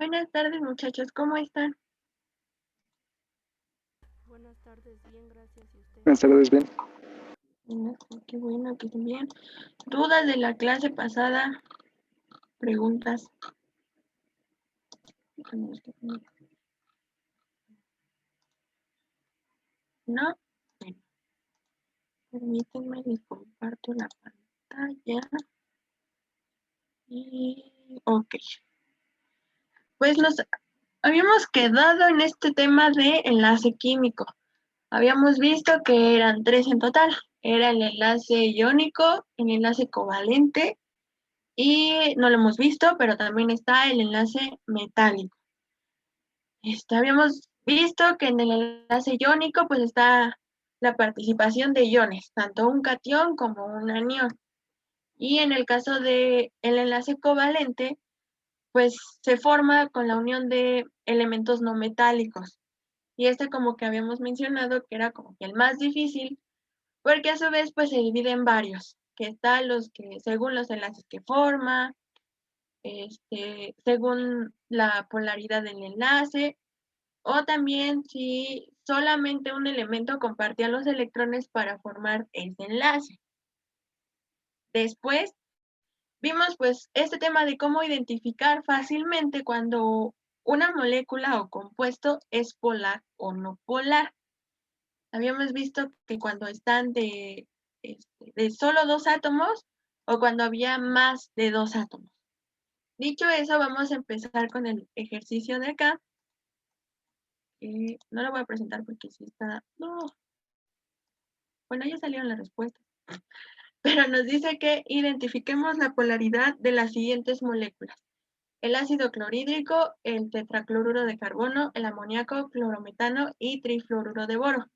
Buenas tardes, muchachos, ¿cómo están? Buenas tardes, bien, gracias. ¿Y usted? Buenas tardes, bien. Qué bueno que estén bien. ¿Dudas de la clase pasada? ¿Preguntas? ¿No? Bueno, permítanme, les comparto la pantalla. Ok. Pues nos habíamos quedado en este tema de enlace químico. Habíamos visto que eran tres en total. Era el enlace iónico, el enlace covalente y no lo hemos visto, pero también está el enlace metálico. Habíamos visto que en el enlace iónico pues está la participación de iones, tanto un catión como un anión. Y en el caso del enlace covalente, pues se forma con la unión de elementos no metálicos. Y como que habíamos mencionado que era como que el más difícil, porque a su vez pues se divide en varios, que están los que según los enlaces que forma, según la polaridad del enlace, o también si solamente un elemento compartía los electrones para formar ese enlace. Después vimos pues este tema de cómo identificar fácilmente cuando una molécula o compuesto es polar o no polar. Habíamos visto que cuando están de solo dos átomos o cuando había más de dos átomos. Dicho eso, vamos a empezar con el ejercicio de acá. No lo voy a presentar porque sí está... No. Bueno, ya salieron las respuestas. Pero nos dice que identifiquemos la polaridad de las siguientes moléculas: el ácido clorhídrico, el tetracloruro de carbono, el amoníaco, clorometano y trifluoruro de boro.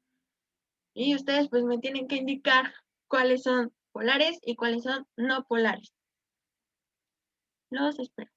Y ustedes pues me tienen que indicar cuáles son polares y cuáles son no polares. Los espero.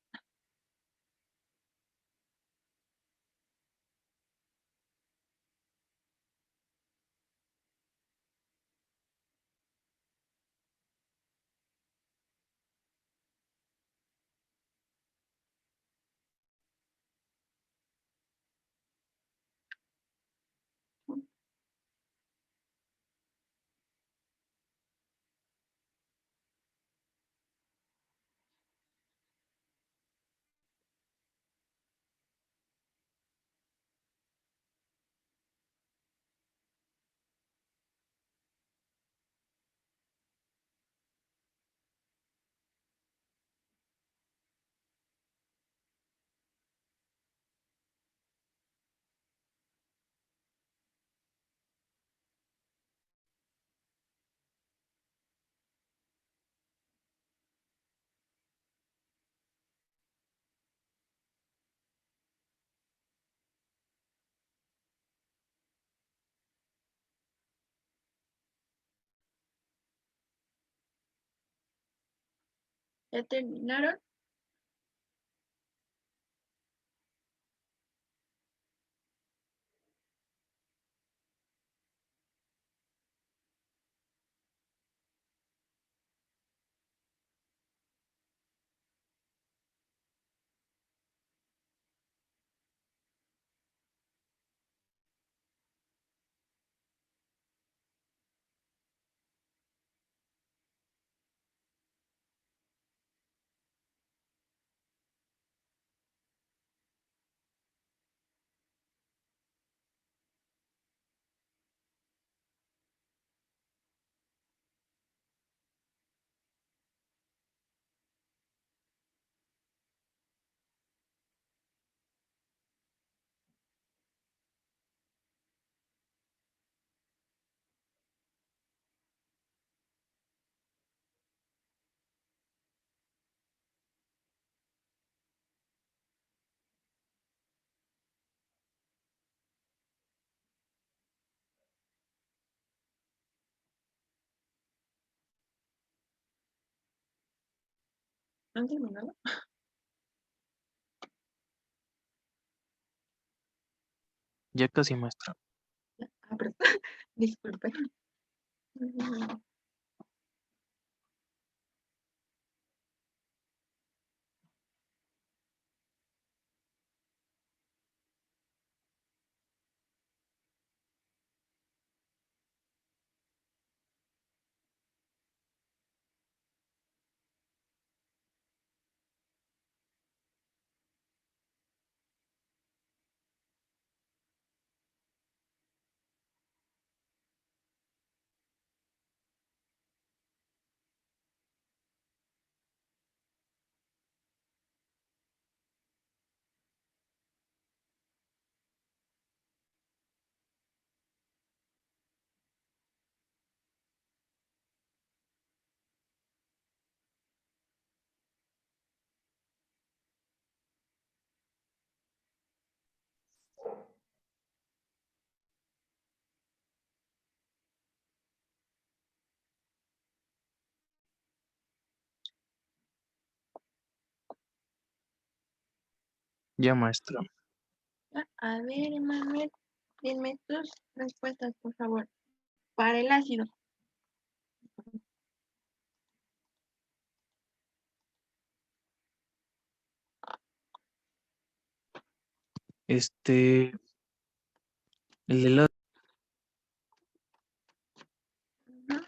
¿Ya terminaron? ¿Han terminado? Ya casi, maestra. Ah, perdón. Disculpen. Ya, maestra. A ver, Emanuel, dime tus respuestas, por favor. Para el ácido. El helado, Ujú.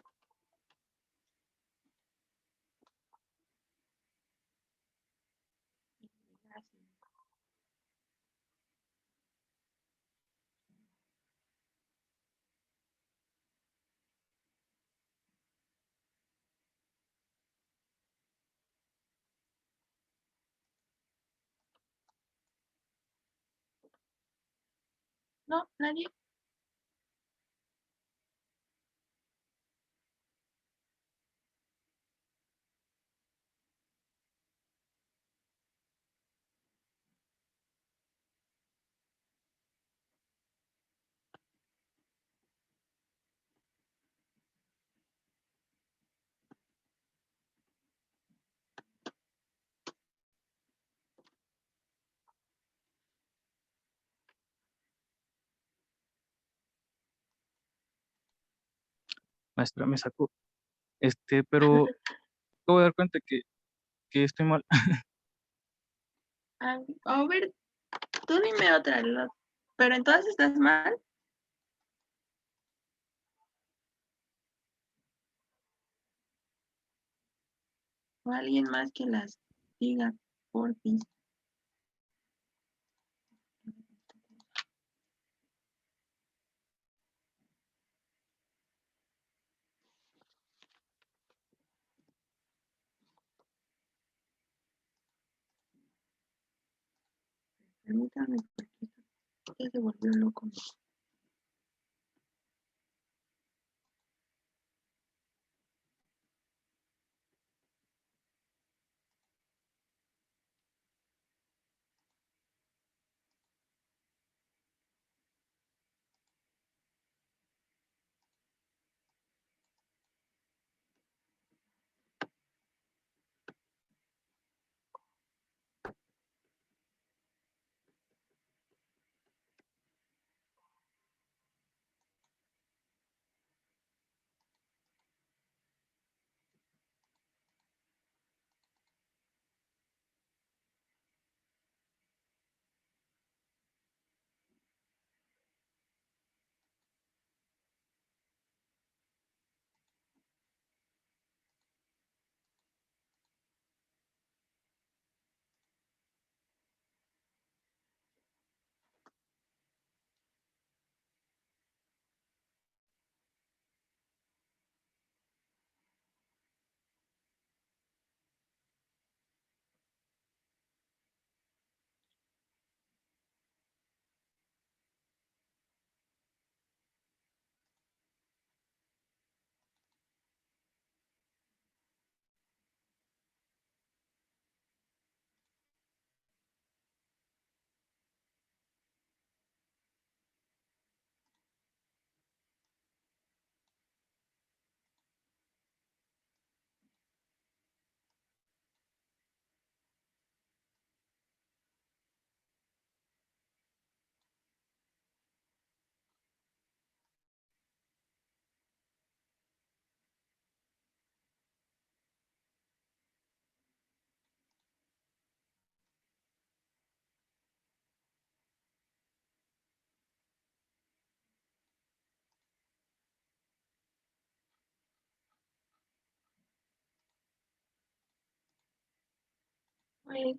No, nadie. maestra, me sacó. Pero acabo de dar cuenta que estoy mal. A ver, tú dime otra. Pero entonces estás mal. O alguien más que las diga, por fin. Permítame, porque esto ya se volvió loco.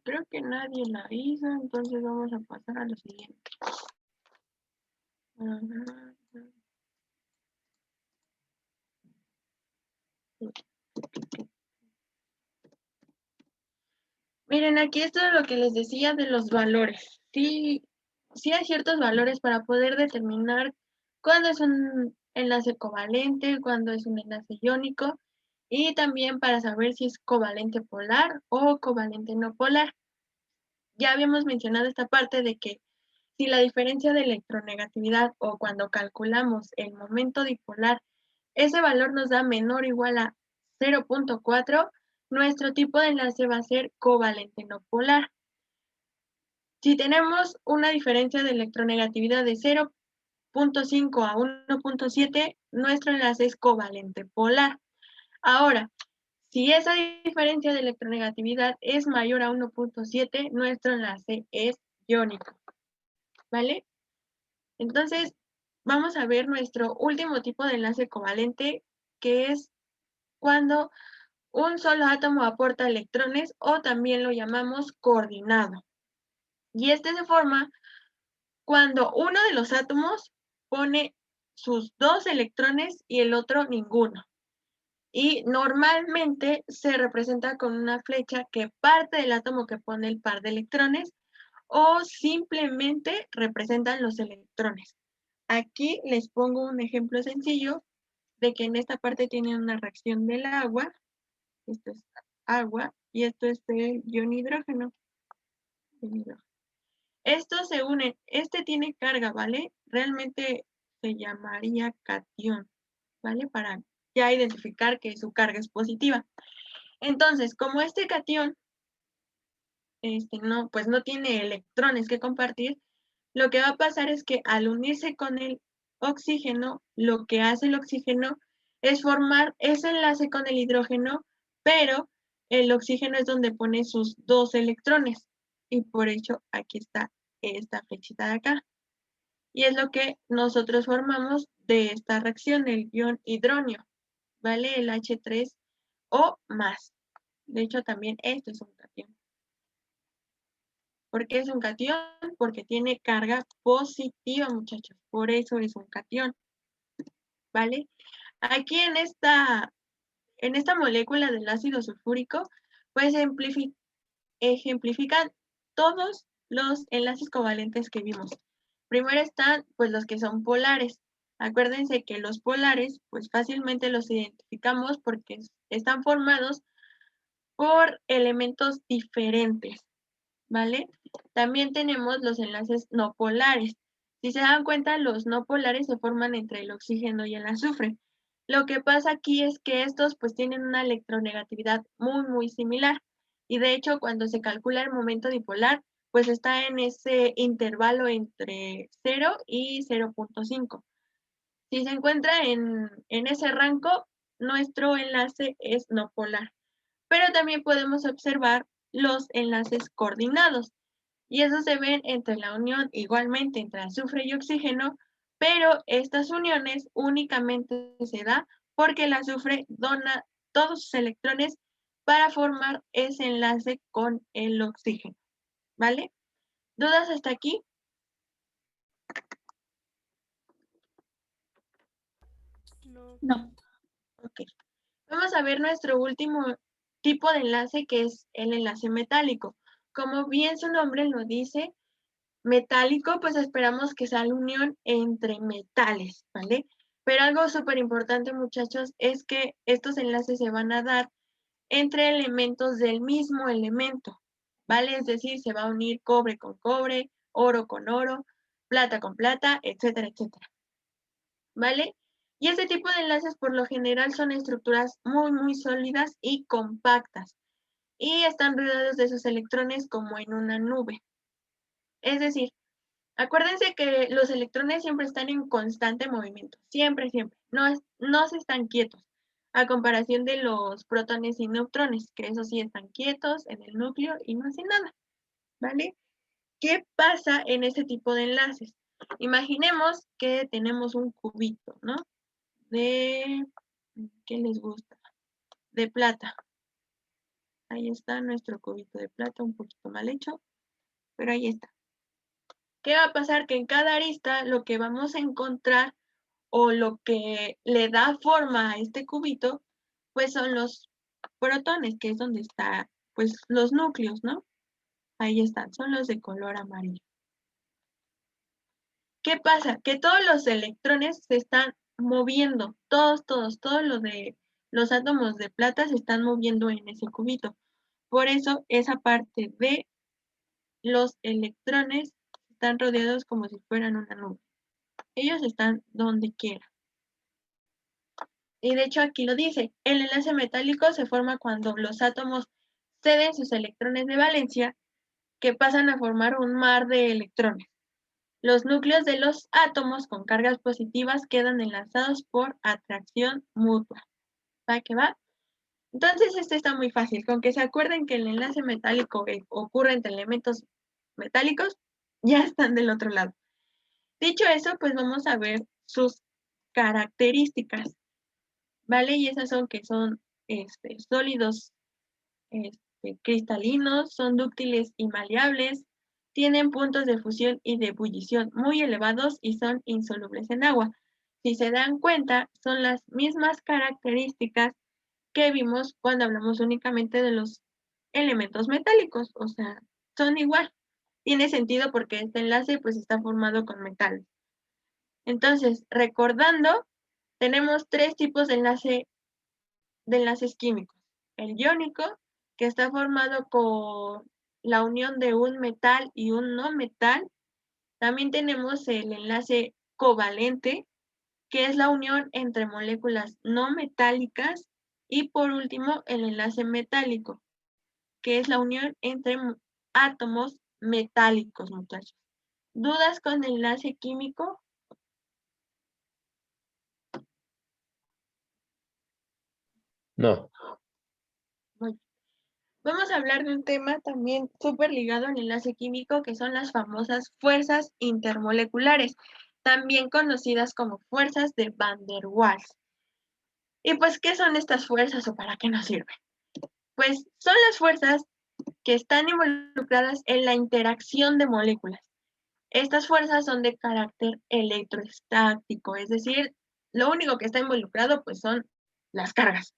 Creo que nadie la hizo, entonces vamos a pasar a lo siguiente. Ajá. Miren, aquí esto es lo que les decía de los valores. Sí, sí hay ciertos valores para poder determinar cuándo es un enlace covalente, cuándo es un enlace iónico y también para saber si es covalente polar o covalente no polar. Ya habíamos mencionado esta parte de que si la diferencia de electronegatividad o cuando calculamos el momento dipolar, ese valor nos da menor o igual a 0.4, nuestro tipo de enlace va a ser covalente no polar. Si tenemos una diferencia de electronegatividad de 0.5 a 1.7, nuestro enlace es covalente polar. Ahora, si esa diferencia de electronegatividad es mayor a 1.7, nuestro enlace es iónico, ¿vale? Entonces, vamos a ver nuestro último tipo de enlace covalente, que es cuando un solo átomo aporta electrones o también lo llamamos coordinado. Y este se forma cuando uno de los átomos pone sus 2 electrones y el otro ninguno. Y normalmente se representa con una flecha que parte del átomo que pone el par de electrones o simplemente representan los electrones. Aquí les pongo un ejemplo sencillo de que en esta parte tiene una reacción del agua. Esto es agua y esto es el ion hidrógeno. Estos se unen, este tiene carga, ¿vale? Realmente se llamaría cation, ¿vale? Para ya identificar que su carga es positiva. Entonces, como este cation pues no tiene electrones que compartir, lo que va a pasar es que al unirse con el oxígeno, lo que hace el oxígeno es formar ese enlace con el hidrógeno, pero el oxígeno es donde pone sus 2 electrones. Y por ello, aquí está esta flechita de acá. Y es lo que nosotros formamos de esta reacción, el ion hidronio, ¿vale? El H3O más. De hecho, también esto es un cation. ¿Por qué es un cation? Porque tiene carga positiva, muchachos. Por eso es un cation, ¿vale? Aquí en esta molécula del ácido sulfúrico, pues ejemplifican todos los enlaces covalentes que vimos. Primero están pues los que son polares. Acuérdense que los polares pues fácilmente los identificamos porque están formados por elementos diferentes, ¿vale? También tenemos los enlaces no polares. Si se dan cuenta, los no polares se forman entre el oxígeno y el azufre. Lo que pasa aquí es que estos pues tienen una electronegatividad muy similar. Y de hecho, cuando se calcula el momento dipolar, pues está en ese intervalo entre 0 y 0.5. Si se encuentra en ese rango, nuestro enlace es no polar. Pero también podemos observar los enlaces coordinados. Y esos se ven entre la unión igualmente entre azufre y oxígeno, pero estas uniones únicamente se da porque el azufre dona todos sus electrones para formar ese enlace con el oxígeno, ¿vale? ¿Dudas hasta aquí? No. No. Ok. Vamos a ver nuestro último tipo de enlace, que es el enlace metálico. Como bien su nombre lo dice, metálico, pues esperamos que sea la unión entre metales, ¿vale? Pero algo súper importante, muchachos, es que estos enlaces se van a dar entre elementos del mismo elemento, ¿vale? Es decir, se va a unir cobre con cobre, oro con oro, plata con plata, etcétera, etcétera, ¿vale? Y este tipo de enlaces por lo general son estructuras muy sólidas y compactas y están rodeados de sus electrones como en una nube. Es decir, acuérdense que los electrones siempre están en constante movimiento, siempre. No se están quietos, a comparación de los protones y neutrones, que esos sí están quietos en el núcleo y no hacen nada, ¿vale? ¿Qué pasa en este tipo de enlaces? Imaginemos que tenemos un cubito, ¿no? ¿Qué les gusta? De plata. Ahí está nuestro cubito de plata, un poquito mal hecho, pero ahí está. ¿Qué va a pasar? Que en cada arista lo que vamos a encontrar o lo que le da forma a este cubito, pues son los protones, que es donde están pues los núcleos, ¿no? Ahí están, son los de color amarillo. ¿Qué pasa? Que todos los electrones se están moviendo, todos los átomos de plata se están moviendo en ese cubito. Por eso esa parte de los electrones están rodeados como si fueran una nube. Ellos están donde quiera. Y de hecho aquí lo dice, el enlace metálico se forma cuando los átomos ceden sus electrones de valencia que pasan a formar un mar de electrones. Los núcleos de los átomos con cargas positivas quedan enlazados por atracción mutua. ¿Va que va? Entonces, este está muy fácil. Con que se acuerden que el enlace metálico ocurre entre elementos metálicos, ya están del otro lado. Dicho eso, pues vamos a ver sus características, ¿vale? Y esas son que son sólidos cristalinos, son dúctiles y maleables, tienen puntos de fusión y de ebullición muy elevados y son insolubles en agua. Si se dan cuenta, son las mismas características que vimos cuando hablamos únicamente de los elementos metálicos, o sea, son igual. Tiene sentido porque este enlace pues está formado con metales. Entonces, recordando, tenemos tres tipos de enlaces químicos. El iónico, que está formado con la unión de un metal y un no metal. También tenemos el enlace covalente, que es la unión entre moléculas no metálicas. Y por último, el enlace metálico, que es la unión entre átomos metálicos, muchachos. ¿Dudas con el enlace químico? No. Muy bien. Vamos a hablar de un tema también súper ligado al enlace químico, que son las famosas fuerzas intermoleculares, también conocidas como fuerzas de Van der Waals. Y pues, ¿qué son estas fuerzas o para qué nos sirven? Pues son las fuerzas que están involucradas en la interacción de moléculas. Estas fuerzas son de carácter electroestático, es decir, lo único que está involucrado pues son las cargas.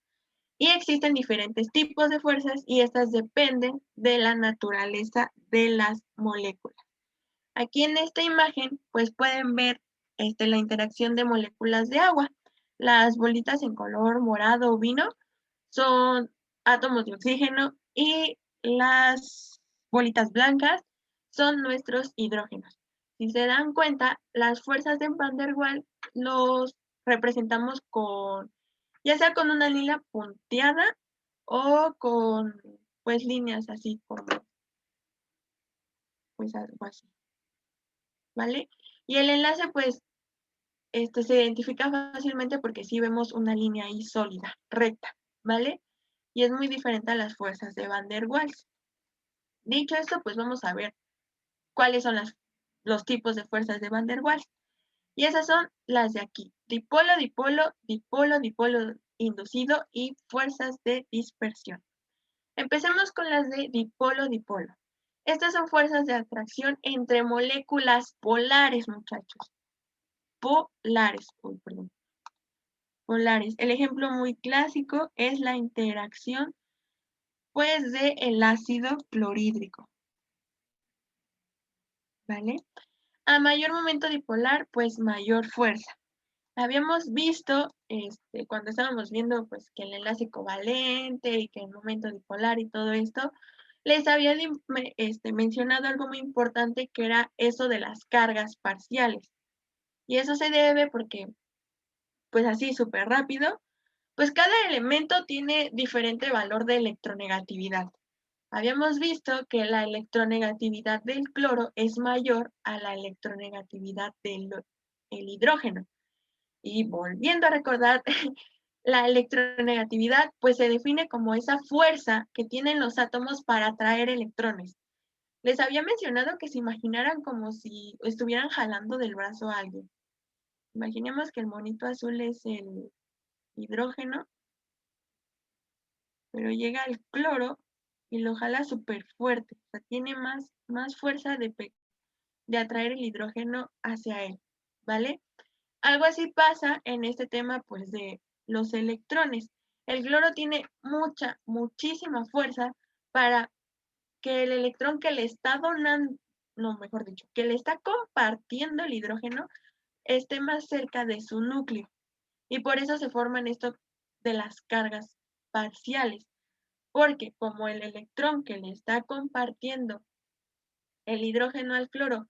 Y existen diferentes tipos de fuerzas y estas dependen de la naturaleza de las moléculas. Aquí en esta imagen pues pueden ver la interacción de moléculas de agua. Las bolitas en color morado o vino son átomos de oxígeno y las bolitas blancas son nuestros hidrógenos. Si se dan cuenta, las fuerzas de Van der Waals los representamos con, ya sea con una línea punteada o con pues líneas así como pues algo así, ¿vale? Y el enlace pues se identifica fácilmente porque sí vemos una línea ahí sólida, recta, ¿vale? Y es muy diferente a las fuerzas de Van der Waals. Dicho esto, pues vamos a ver cuáles son los tipos de fuerzas de Van der Waals. Y esas son las de aquí: dipolo, dipolo, dipolo, dipolo inducido y fuerzas de dispersión. Empecemos con las de dipolo, dipolo. Estas son fuerzas de atracción entre moléculas polares, muchachos. Polares, perdón. Polares. El ejemplo muy clásico es la interacción, pues, del ácido clorhídrico. ¿Vale? A mayor momento dipolar, pues mayor fuerza. Habíamos visto, cuando estábamos viendo, pues, que el enlace covalente y que el momento dipolar y todo esto, les había mencionado algo muy importante que era eso de las cargas parciales. Y eso se debe porque, pues así súper rápido, pues cada elemento tiene diferente valor de electronegatividad. Habíamos visto que la electronegatividad del cloro es mayor a la electronegatividad del hidrógeno. Y volviendo a recordar, la electronegatividad pues se define como esa fuerza que tienen los átomos para atraer electrones. Les había mencionado que se imaginaran como si estuvieran jalando del brazo a alguien. Imaginemos que el monito azul es el hidrógeno, pero llega el cloro y lo jala súper fuerte. O sea, tiene más fuerza de atraer el hidrógeno hacia él, ¿vale? Algo así pasa en este tema, pues, de los electrones. El cloro tiene muchísima fuerza para que el electrón que le está donando, no, mejor dicho, que le está compartiendo el hidrógeno, esté más cerca de su núcleo. Y por eso se forman esto de las cargas parciales. Porque como el electrón que le está compartiendo el hidrógeno al cloro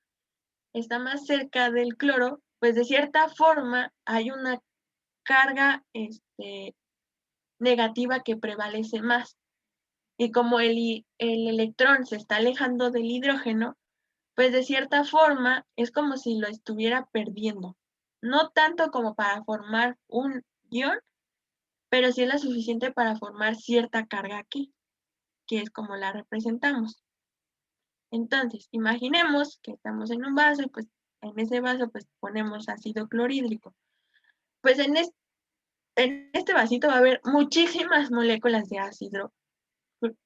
está más cerca del cloro, pues de cierta forma hay una carga negativa que prevalece más. Y como el electrón se está alejando del hidrógeno, pues de cierta forma es como si lo estuviera perdiendo. No tanto como para formar un ion, pero sí es lo suficiente para formar cierta carga aquí, que es como la representamos. Entonces, imaginemos que estamos en un vaso y pues en ese vaso pues ponemos ácido clorhídrico. Pues en este vasito va a haber muchísimas moléculas de ácido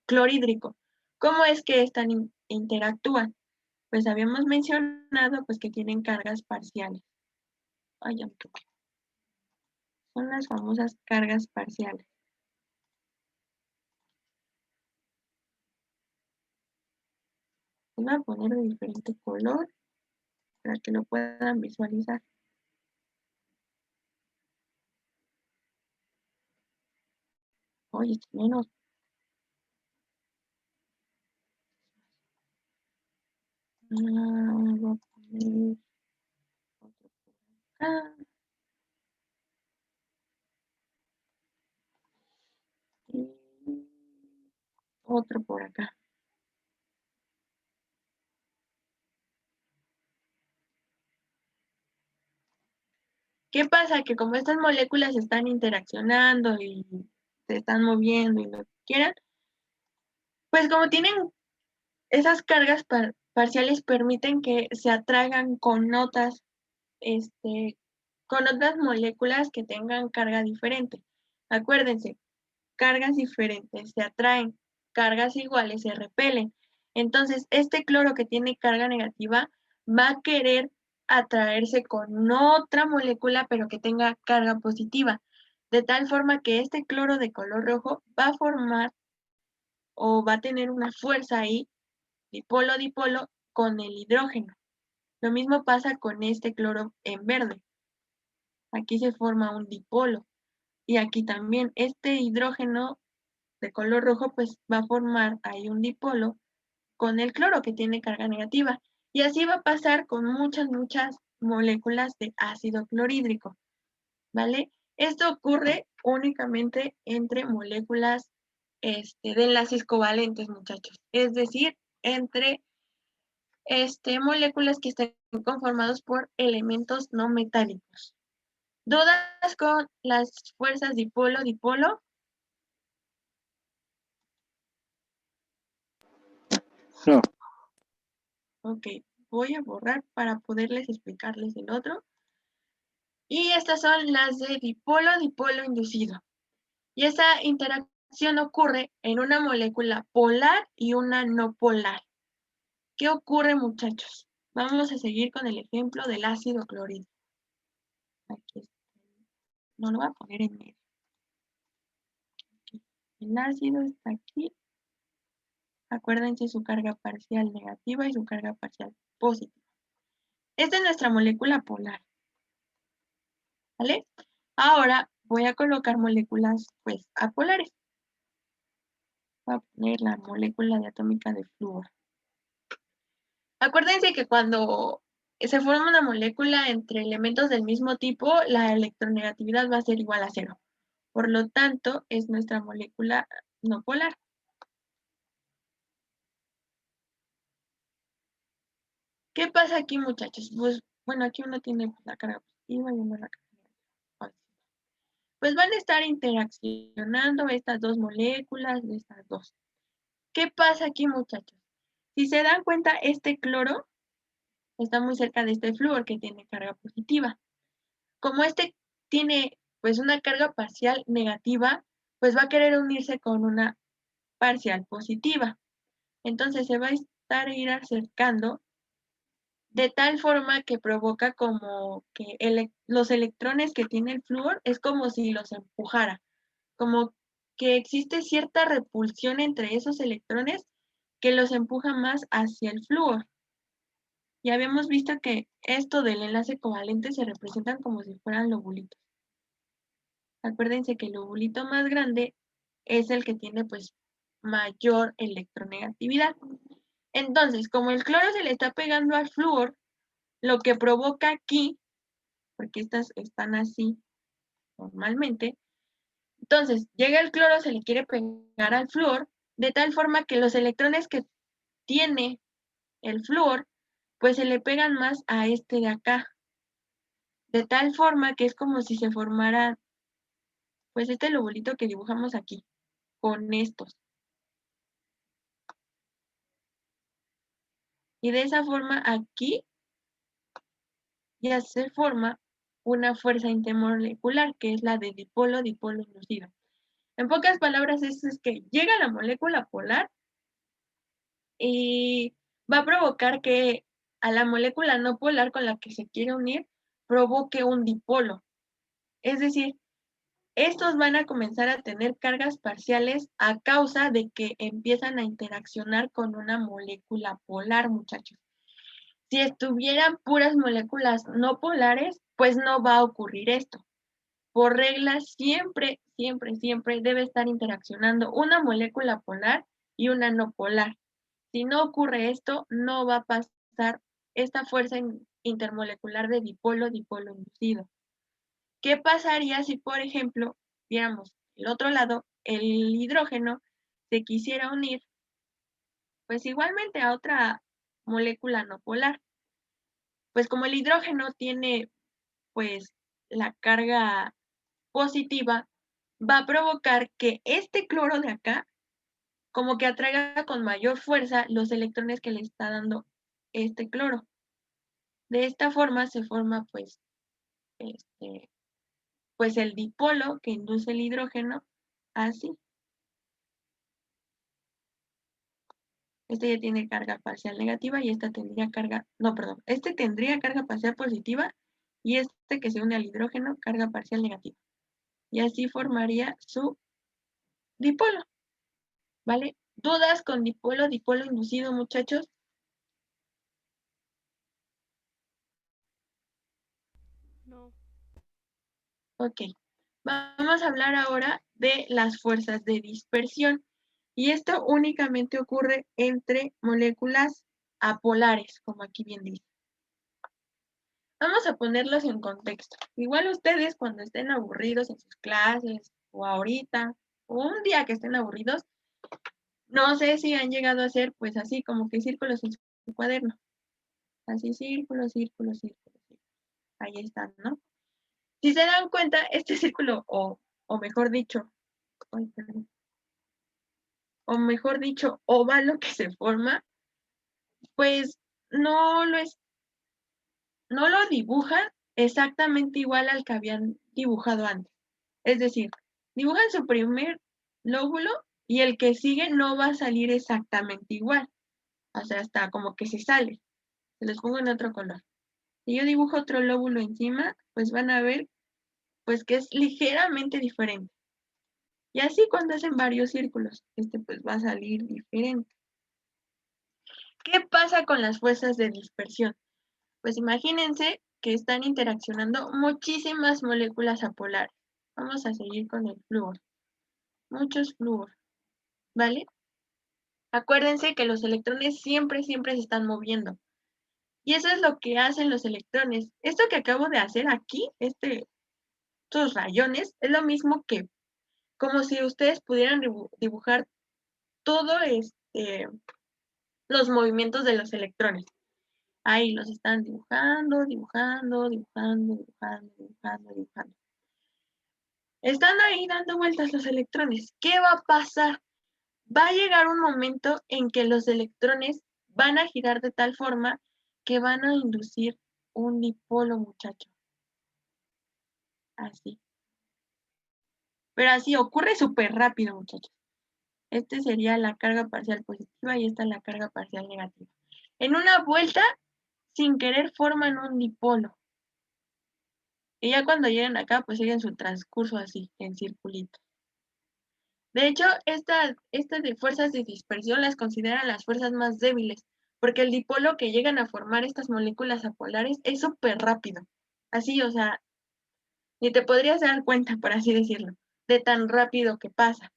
clorhídrico. ¿Cómo es que estas interactúan? Pues habíamos mencionado pues que tienen cargas parciales. Ay, ya me toqué. Son las famosas cargas parciales. Voy a poner de diferente color para que lo puedan visualizar. Oye, menos. Voy a poner otro por acá. Y otro por acá. ¿Qué pasa? Que como estas moléculas están interaccionando y se están moviendo y lo que quieran, pues como tienen esas cargas parciales permiten que se atraigan con otras moléculas que tengan carga diferente. Acuérdense, cargas diferentes se atraen, cargas iguales se repelen. Entonces, este cloro que tiene carga negativa va a querer atraerse con otra molécula, pero que tenga carga positiva, de tal forma que este cloro de color rojo va a formar o va a tener una fuerza ahí, dipolo-dipolo, con el hidrógeno. Lo mismo pasa con este cloro en verde. Aquí se forma un dipolo. Y aquí también este hidrógeno de color rojo pues va a formar ahí un dipolo con el cloro que tiene carga negativa. Y así va a pasar con muchas moléculas de ácido clorhídrico, ¿vale? Esto ocurre únicamente entre moléculas de enlaces covalentes, muchachos. Es decir, entre moléculas que estén conformados por elementos no metálicos. ¿Dudas con las fuerzas dipolo-dipolo? No. Ok, voy a borrar para poderles explicarles el otro. Y estas son las de dipolo-dipolo inducido. Y esa interacción ocurre en una molécula polar y una no polar. ¿Qué ocurre, muchachos? Vamos a seguir con el ejemplo del ácido clorhídrico. Aquí está. No lo voy a poner en medio. Aquí. El ácido está aquí. Acuérdense su carga parcial negativa y su carga parcial positiva. Esta es nuestra molécula polar. ¿Vale? Ahora voy a colocar moléculas pues apolares. Voy a poner la molécula diatómica de flúor. Acuérdense que cuando se forma una molécula entre elementos del mismo tipo, la electronegatividad va a ser igual a 0. Por lo tanto, es nuestra molécula no polar. ¿Qué pasa aquí, muchachos? Pues, bueno, aquí uno tiene la carga positiva y uno la carga negativa. Pues van a estar interaccionando estas dos moléculas de estas dos. ¿Qué pasa aquí, muchachos? Si se dan cuenta, este cloro está muy cerca de este flúor que tiene carga positiva. Como este tiene pues una carga parcial negativa, pues va a querer unirse con una parcial positiva. Entonces se va a estar ir acercando de tal forma que provoca como que los electrones que tiene el flúor es como si los empujara, como que existe cierta repulsión entre esos electrones que los empuja más hacia el flúor. Ya habíamos visto que esto del enlace covalente se representan como si fueran lobulitos. Acuérdense que el lobulito más grande es el que tiene pues mayor electronegatividad. Entonces, como el cloro se le está pegando al flúor, lo que provoca aquí, porque estas están así normalmente, entonces llega el cloro, se le quiere pegar al flúor de tal forma que los electrones que tiene el flúor, pues se le pegan más a este de acá, de tal forma que es como si se formara, pues este lobulito que dibujamos aquí, con estos. Y de esa forma aquí ya se forma una fuerza intermolecular, que es la de dipolo-dipolo inducido. En pocas palabras, eso es que llega la molécula polar y va a provocar que a la molécula no polar con la que se quiere unir provoque un dipolo. Es decir, estos van a comenzar a tener cargas parciales a causa de que empiezan a interaccionar con una molécula polar, muchachos. Si estuvieran puras moléculas no polares, pues no va a ocurrir esto. Por regla, siempre, siempre, siempre debe estar interaccionando una molécula polar y una no polar. Si no ocurre esto, no va a pasar esta fuerza intermolecular de dipolo-dipolo inducido. ¿Qué pasaría si, por ejemplo, viéramos el otro lado, el hidrógeno se quisiera unir, pues igualmente a otra molécula no polar? Pues como el hidrógeno tiene, pues, la carga positiva, va a provocar que este cloro de acá, como que atraiga con mayor fuerza los electrones que le está dando este cloro. De esta forma se forma, pues, pues el dipolo que induce el hidrógeno, así. Este ya tiene carga parcial negativa y esta tendría carga, no, perdón, este tendría carga parcial positiva y este que se une al hidrógeno, carga parcial negativa. Y así formaría su dipolo, ¿vale? ¿Dudas con dipolo, dipolo inducido, muchachos? No. Ok, vamos a hablar ahora de las fuerzas de dispersión. Y esto únicamente ocurre entre moléculas apolares, como aquí bien dice. Vamos a ponerlos en contexto. Igual ustedes cuando estén aburridos en sus clases o ahorita o un día que estén aburridos, no sé si han llegado a hacer pues así como que círculos en su cuaderno. Así círculos, círculos, círculos, círculos. Ahí están, ¿no? Si se dan cuenta, este círculo o mejor dicho, ay, perdón, o mejor dicho, óvalo que se forma, pues no lo es, no lo dibujan exactamente igual al que habían dibujado antes. Es decir, dibujan su primer lóbulo y el que sigue no va a salir exactamente igual. O sea, hasta como que se sale. Se los pongo en otro color. Si yo dibujo otro lóbulo encima, pues van a ver pues que es ligeramente diferente. Y así cuando hacen varios círculos, este pues va a salir diferente. ¿Qué pasa con las fuerzas de dispersión? Pues imagínense que están interaccionando muchísimas moléculas apolares. Vamos a seguir con el flúor. Muchos flúor, ¿vale? Acuérdense que los electrones siempre, siempre se están moviendo. Y eso es lo que hacen los electrones. Esto que acabo de hacer aquí, estos rayones, es lo mismo que como si ustedes pudieran dibujar todo los movimientos de los electrones. Ahí los están dibujando, dibujando, dibujando, dibujando, dibujando, dibujando. Están ahí dando vueltas los electrones. ¿Qué va a pasar? Va a llegar un momento en que los electrones van a girar de tal forma que van a inducir un dipolo, muchachos. Así. Pero así ocurre súper rápido, muchachos. Este sería la carga parcial positiva y esta la carga parcial negativa. En una vuelta, sin querer, forman un dipolo. Y ya cuando lleguen acá, pues siguen su transcurso así, en circulito. De hecho, estas de fuerzas de dispersión las consideran las fuerzas más débiles, porque el dipolo que llegan a formar estas moléculas apolares es súper rápido. Así, o sea, ni te podrías dar cuenta, por así decirlo, de tan rápido que pasa.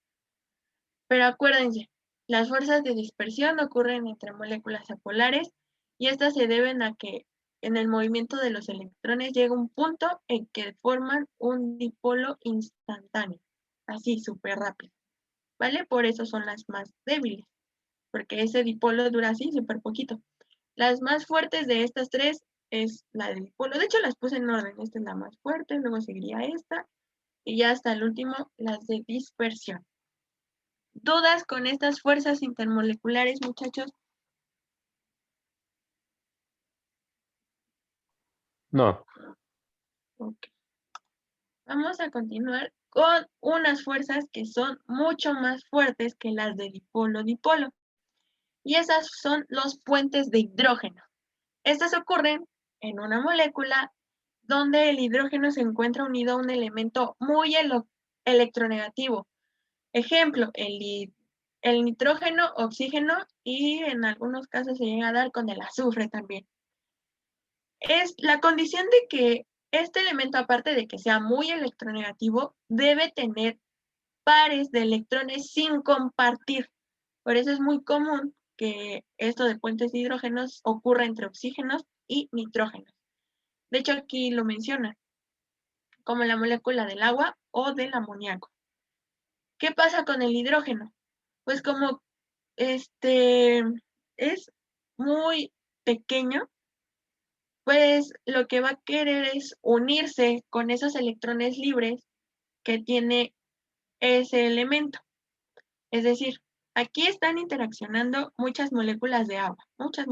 Pero acuérdense, las fuerzas de dispersión ocurren entre moléculas apolares y estas se deben a que en el movimiento de los electrones llega un punto en que forman un dipolo instantáneo, así súper rápido. ¿vale? Por eso son las más débiles, porque ese dipolo dura así súper poquito. Las más fuertes de estas tres es la del dipolo. De hecho, las puse en orden. Esta es la más fuerte, luego seguiría esta, y ya hasta el último, las de dispersión. ¿Dudas con estas fuerzas intermoleculares, muchachos? No. Ok. Vamos a continuar con unas fuerzas que son mucho más fuertes que las de dipolo-dipolo. Y esas son los puentes de hidrógeno. Estas ocurren en una molécula donde el hidrógeno se encuentra unido a un elemento muy electronegativo. Ejemplo, el nitrógeno, oxígeno y en algunos casos se llega a dar con el azufre también. Es la condición de que este elemento, aparte de que sea muy electronegativo, debe tener pares de electrones sin compartir. Por eso es muy común que esto de puentes de hidrógenos ocurra entre oxígenos y nitrógenos. De hecho, aquí lo menciona, como la molécula del agua o del amoníaco. ¿Qué pasa con el hidrógeno? Pues como es muy pequeño, pues lo que va a querer es unirse con esos electrones libres que tiene ese elemento. Es decir, aquí están interaccionando muchas moléculas de agua, muchas.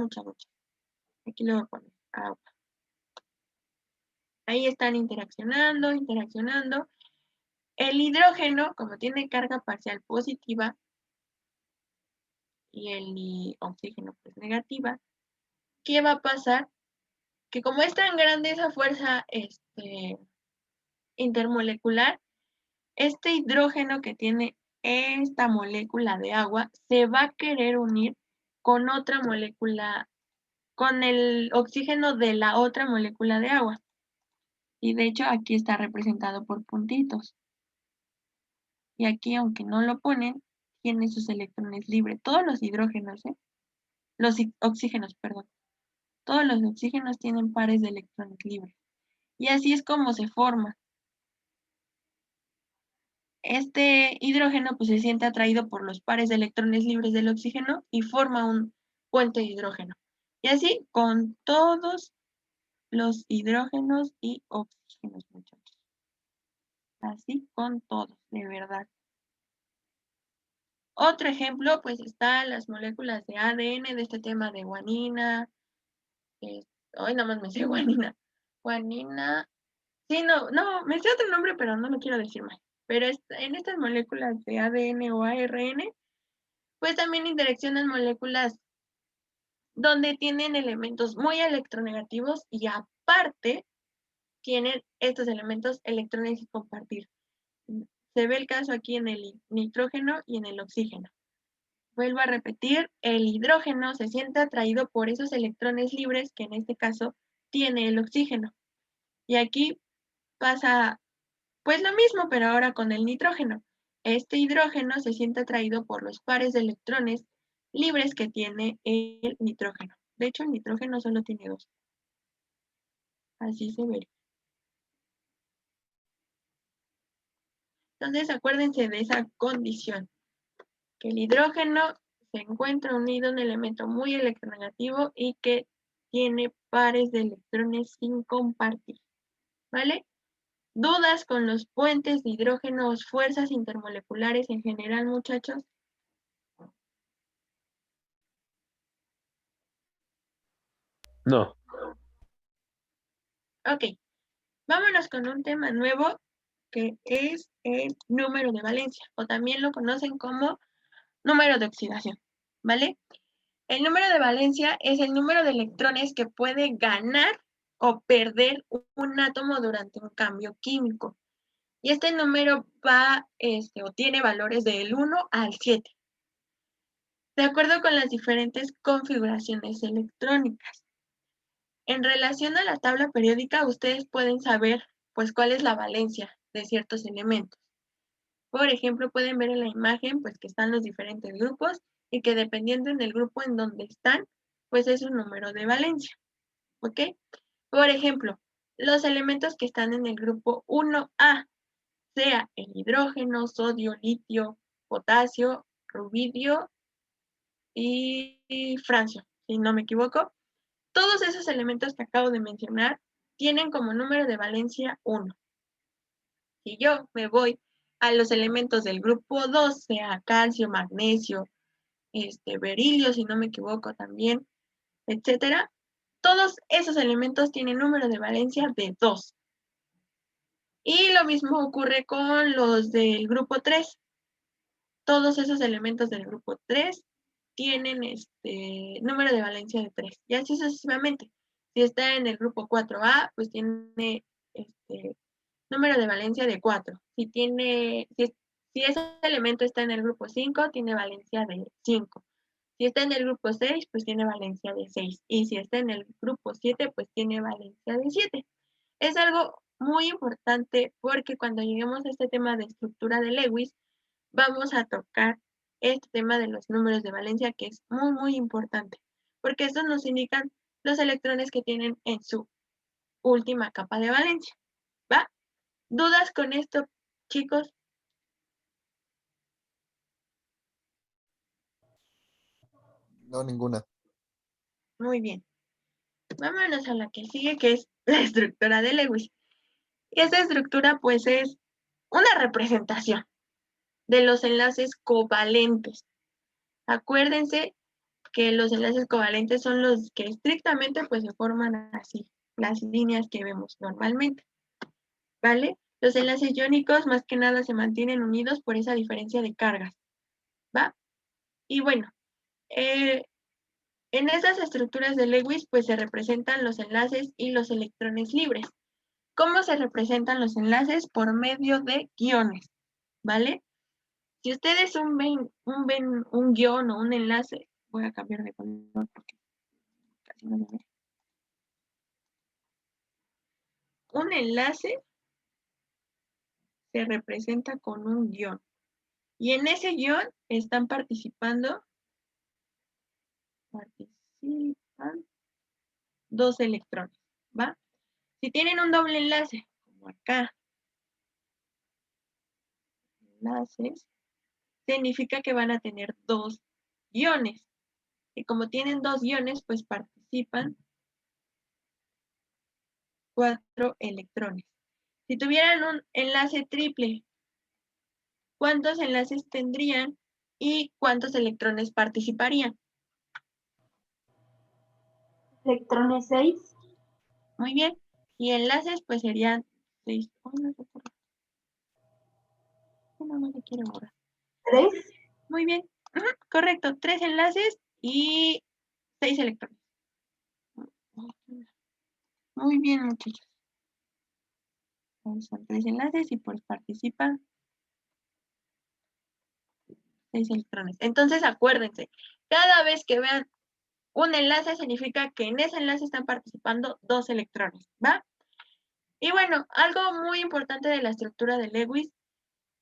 Aquí lo voy a poner, agua. Ahí están interaccionando. El hidrógeno, como tiene carga parcial positiva, y el oxígeno pues negativa, ¿qué va a pasar? Que como es tan grande esa fuerza intermolecular, este hidrógeno que tiene esta molécula de agua se va a querer unir con otra molécula, con el oxígeno de la otra molécula de agua. Y de hecho aquí está representado por puntitos. Y aquí, aunque no lo ponen, tiene sus electrones libres. Todos los hidrógenos, los oxígenos, perdón. Todos los oxígenos tienen pares de electrones libres. Y así es como se forma. Este hidrógeno pues se siente atraído por los pares de electrones libres del oxígeno y forma un puente de hidrógeno. Y así con todos los hidrógenos y oxígenos, muchachos. Así con todos, de verdad. Otro ejemplo, pues están las moléculas de ADN de este tema de guanina. Hoy nada más me sé guanina. Guanina. Sí, no, me sé otro nombre, pero no lo quiero decir mal. Pero en estas moléculas de ADN o ARN, pues también interaccionan moléculas donde tienen elementos muy electronegativos y aparte tienen estos elementos electrones sin compartir. Se ve el caso aquí en el nitrógeno y en el oxígeno. Vuelvo a repetir, el hidrógeno se siente atraído por esos electrones libres que en este caso tiene el oxígeno. Y aquí pasa pues lo mismo, pero ahora con el nitrógeno. Este hidrógeno se siente atraído por los pares de electrones libres que tiene el nitrógeno. De hecho, el nitrógeno solo tiene dos. Así se ve. Entonces, acuérdense de esa condición, que el hidrógeno se encuentra unido a un elemento muy electronegativo y que tiene pares de electrones sin compartir. ¿Vale? ¿Dudas con los puentes de hidrógenos, fuerzas intermoleculares en general, muchachos? No. Ok, vámonos con un tema nuevo que es el número de valencia, o también lo conocen como número de oxidación, ¿vale? El número de valencia es el número de electrones que puede ganar o perder un átomo durante un cambio químico. Y este número va, o tiene valores del 1 al 7, de acuerdo con las diferentes configuraciones electrónicas. En relación a la tabla periódica, ustedes pueden saber, pues, cuál es la valencia de ciertos elementos. Por ejemplo, pueden ver en la imagen, pues, que están los diferentes grupos y que dependiendo en el grupo en donde están, pues es un número de valencia, ¿ok? Por ejemplo, los elementos que están en el grupo 1A, sea el hidrógeno, sodio, litio, potasio, rubidio y francio, si no me equivoco. Todos esos elementos que acabo de mencionar tienen como número de valencia 1. Si yo me voy a los elementos del grupo 2, sea calcio, magnesio, berilio, si no me equivoco también, etcétera, todos esos elementos tienen número de valencia de 2. Y lo mismo ocurre con los del grupo 3. Todos esos elementos del grupo 3 tienen número de valencia de 3. Y así sucesivamente. Si está en el grupo 4A, pues tiene número de valencia de 4. Si ese elemento está en el grupo 5, tiene valencia de 5. Si está en el grupo 6, pues tiene valencia de 6. Y si está en el grupo 7, pues tiene valencia de 7. Es algo muy importante porque cuando lleguemos a este tema de estructura de Lewis, vamos a tocar este tema de los números de valencia, que es muy, muy importante, porque estos nos indican los electrones que tienen en su última capa de valencia. ¿Va? ¿Dudas con esto, chicos? No, ninguna. Muy bien. Vámonos a la que sigue, que es la estructura de Lewis. Y esta estructura, pues, es una representación de los enlaces covalentes. Acuérdense que los enlaces covalentes son los que estrictamente pues se forman así, las líneas que vemos normalmente, ¿vale? Los enlaces iónicos más que nada se mantienen unidos por esa diferencia de cargas, ¿va? Y bueno, en esas estructuras de Lewis pues se representan los enlaces y los electrones libres. ¿Cómo se representan los enlaces? Por medio de guiones, ¿vale? Si ustedes ven un guión o un enlace, voy a cambiar de color porque casi no se ve. Un enlace se representa con un guión. Y en ese guión están participan 2 electrones, ¿va? Si tienen un doble enlace, como acá, enlaces, significa que van a tener 2 iones. Y como tienen 2 iones, pues participan 4 electrones. Si tuvieran un enlace triple, ¿cuántos enlaces tendrían y cuántos electrones participarían? Electrones 6. Muy bien. Y enlaces, pues serían 6. No me quiero borrar. 3. Muy bien. Correcto. 3 enlaces y 6 electrones. Muy bien, muchachos. Son 3 enlaces y pues participan 6 electrones. Entonces, acuérdense, cada vez que vean un enlace significa que en ese enlace están participando 2 electrones, ¿va? Y bueno, algo muy importante de la estructura de Lewis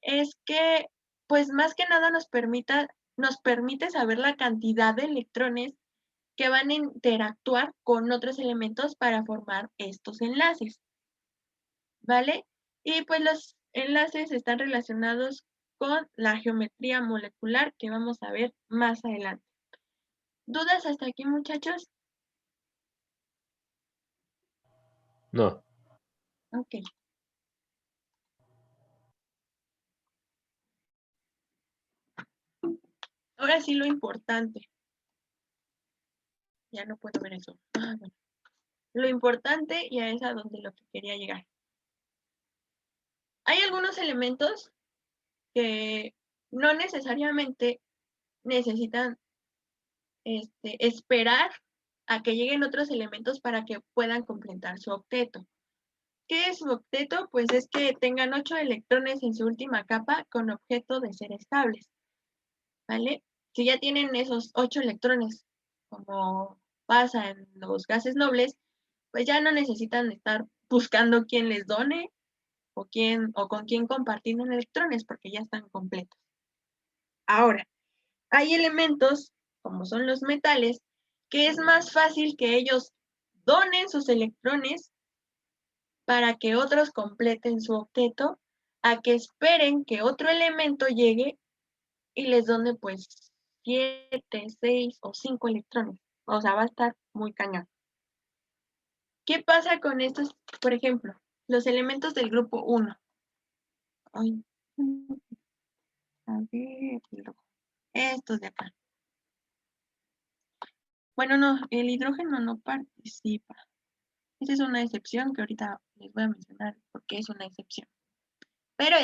es que, pues más que nada nos permite saber la cantidad de electrones que van a interactuar con otros elementos para formar estos enlaces, ¿vale? Y pues los enlaces están relacionados con la geometría molecular que vamos a ver más adelante. ¿Dudas hasta aquí, muchachos? No. Ok. Ahora sí lo importante. Ya no puedo ver eso. Bueno. Lo importante ya es a donde lo que quería llegar. Hay algunos elementos que no necesariamente necesitan esperar a que lleguen otros elementos para que puedan completar su octeto. ¿Qué es su octeto? Pues es que tengan 8 electrones en su última capa con objeto de ser estables, ¿vale? Si ya tienen esos 8 electrones, como pasa en los gases nobles, pues ya no necesitan estar buscando quién les done o con quién compartir electrones porque ya están completos. Ahora, hay elementos, como son los metales, que es más fácil que ellos donen sus electrones para que otros completen su octeto, a que esperen que otro elemento llegue y les done pues 7, 6 o 5 electrones. O sea, va a estar muy cañón. ¿Qué pasa con estos, por ejemplo, los elementos del grupo 1? Ay, a ver, estos de acá. Bueno, no, el hidrógeno no participa. Esa es una excepción que ahorita les voy a mencionar porque es una excepción. Pero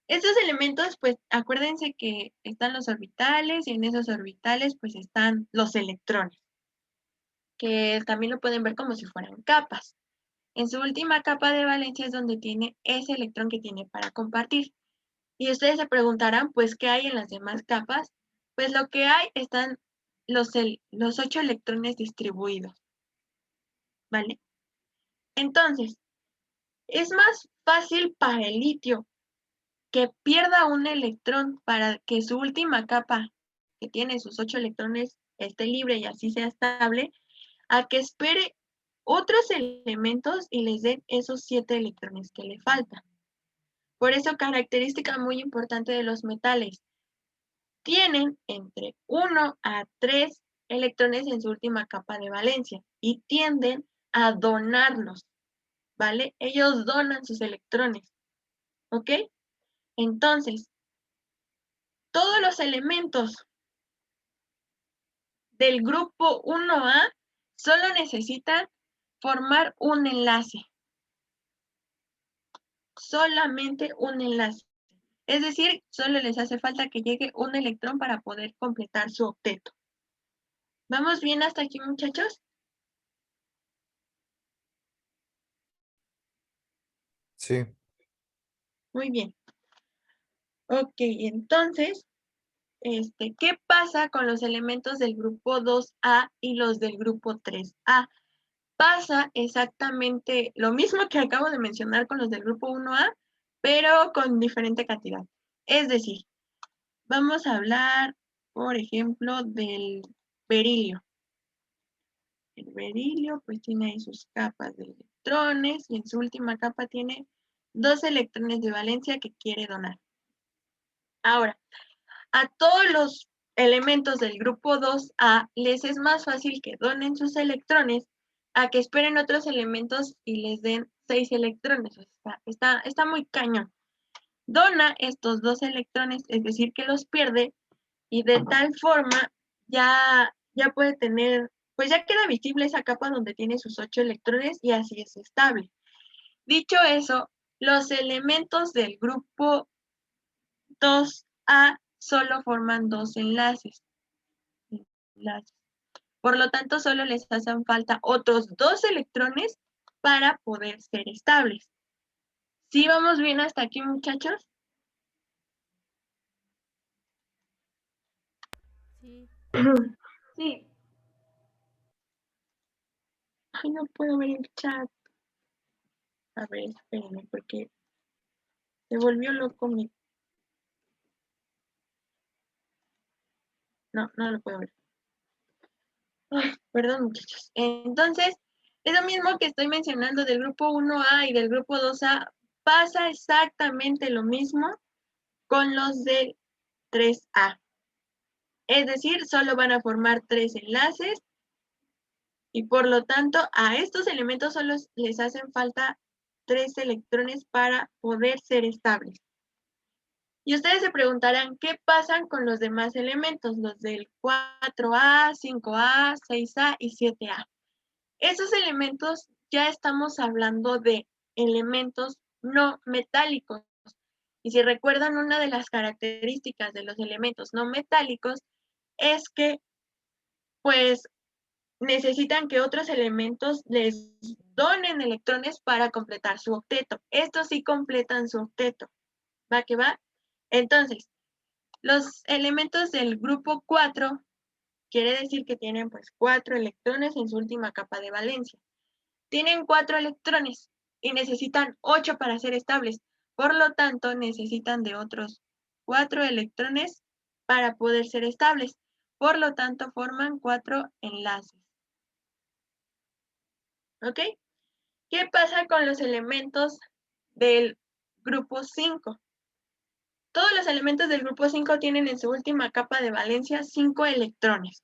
estos elementos, pues acuérdense que están los orbitales y en esos orbitales pues están los electrones, que también lo pueden ver como si fueran capas. En su última capa de valencia es donde tiene ese electrón que tiene para compartir. Y ustedes se preguntarán, pues, ¿qué hay en las demás capas? Pues lo que hay están los 8 electrones distribuidos, ¿vale? Entonces, es más fácil para el litio que pierda un electrón para que su última capa, que tiene sus 8 electrones, esté libre y así sea estable, a que espere otros elementos y les den esos 7 electrones que le faltan. Por eso, característica muy importante de los metales, tienen entre 1 a 3 electrones en su última capa de valencia y tienden a donarlos, ¿vale? Ellos donan sus electrones, ¿ok? Entonces, todos los elementos del grupo 1A solo necesitan formar un enlace, solamente un enlace. Es decir, solo les hace falta que llegue un electrón para poder completar su octeto. ¿Vamos bien hasta aquí, muchachos? Sí. Muy bien. Ok, entonces, ¿qué pasa con los elementos del grupo 2A y los del grupo 3A? Pasa exactamente lo mismo que acabo de mencionar con los del grupo 1A, pero con diferente cantidad. Es decir, vamos a hablar, por ejemplo, del berilio. El berilio pues tiene ahí sus capas de electrones y en su última capa tiene 2 electrones de valencia que quiere donar. Ahora, a todos los elementos del grupo 2A les es más fácil que donen sus electrones a que esperen otros elementos y les den 6 electrones. Está muy cañón. Dona estos 2 electrones, es decir, que los pierde y de tal forma ya puede tener, pues ya queda visible esa capa donde tiene sus 8 electrones y así es estable. Dicho eso, los elementos del grupo 2A solo forman 2 enlaces. Por lo tanto, solo les hacen falta otros 2 electrones para poder ser estables. ¿Sí vamos bien hasta aquí, muchachos? Sí. Sí. Ay, no puedo ver el chat. A ver, espérenme, porque se volvió loco mi... No lo puedo ver. Ay, perdón, muchachos. Entonces, es lo mismo que estoy mencionando del grupo 1A y del grupo 2A. Pasa exactamente lo mismo con los del 3A. Es decir, solo van a formar 3 enlaces y por lo tanto a estos elementos solo les hacen falta 3 electrones para poder ser estables. Y ustedes se preguntarán, ¿qué pasan con los demás elementos? Los del 4A, 5A, 6A y 7A. Esos elementos ya estamos hablando de elementos no metálicos. Y si recuerdan, una de las características de los elementos no metálicos es que, pues, necesitan que otros elementos les donen electrones para completar su octeto. Estos sí completan su octeto. ¿Va que va? Entonces, los elementos del grupo 4 quiere decir que tienen pues 4 electrones en su última capa de valencia. Tienen 4 electrones y necesitan 8 para ser estables. Por lo tanto, necesitan de otros 4 electrones para poder ser estables. Por lo tanto, forman 4 enlaces. ¿Ok? ¿Qué pasa con los elementos del grupo 5? todos los elementos del grupo 5 tienen en su última capa de valencia 5 electrones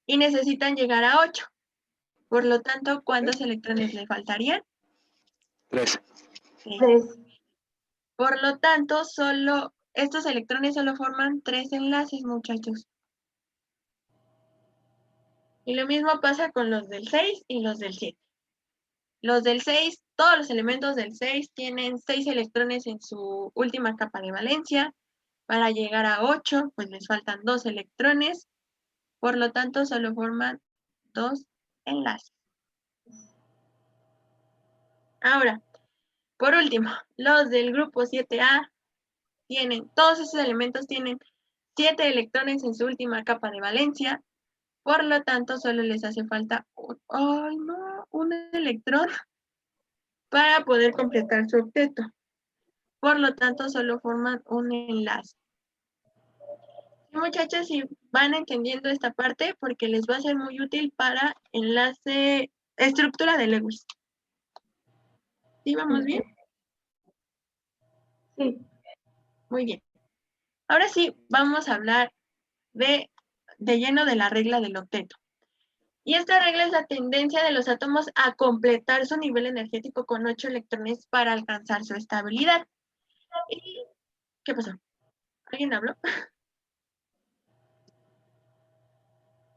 y necesitan llegar a 8. Por lo tanto, ¿cuántos electrones le faltarían? 3. 3. Por lo tanto, estos electrones solo forman 3 enlaces, muchachos. Y lo mismo pasa con los del 6 y los del 7. Los del 6, todos los elementos del 6 tienen 6 electrones en su última capa de valencia. Para llegar a 8, pues les faltan 2 electrones. Por lo tanto, solo forman 2 enlaces. Ahora, por último, los del grupo 7A todos esos elementos tienen 7 electrones en su última capa de valencia. Por lo tanto, solo les hace falta un electrón para poder completar su octeto. Por lo tanto, solo forman un enlace. Y muchachos, si van entendiendo esta parte, porque les va a ser muy útil para estructura de Lewis. ¿Sí vamos bien? Sí. Muy bien. Ahora sí, vamos a hablar de lleno de la regla del octeto. Y esta regla es la tendencia de los átomos a completar su nivel energético con 8 electrones para alcanzar su estabilidad. ¿Qué pasó? ¿Alguien habló?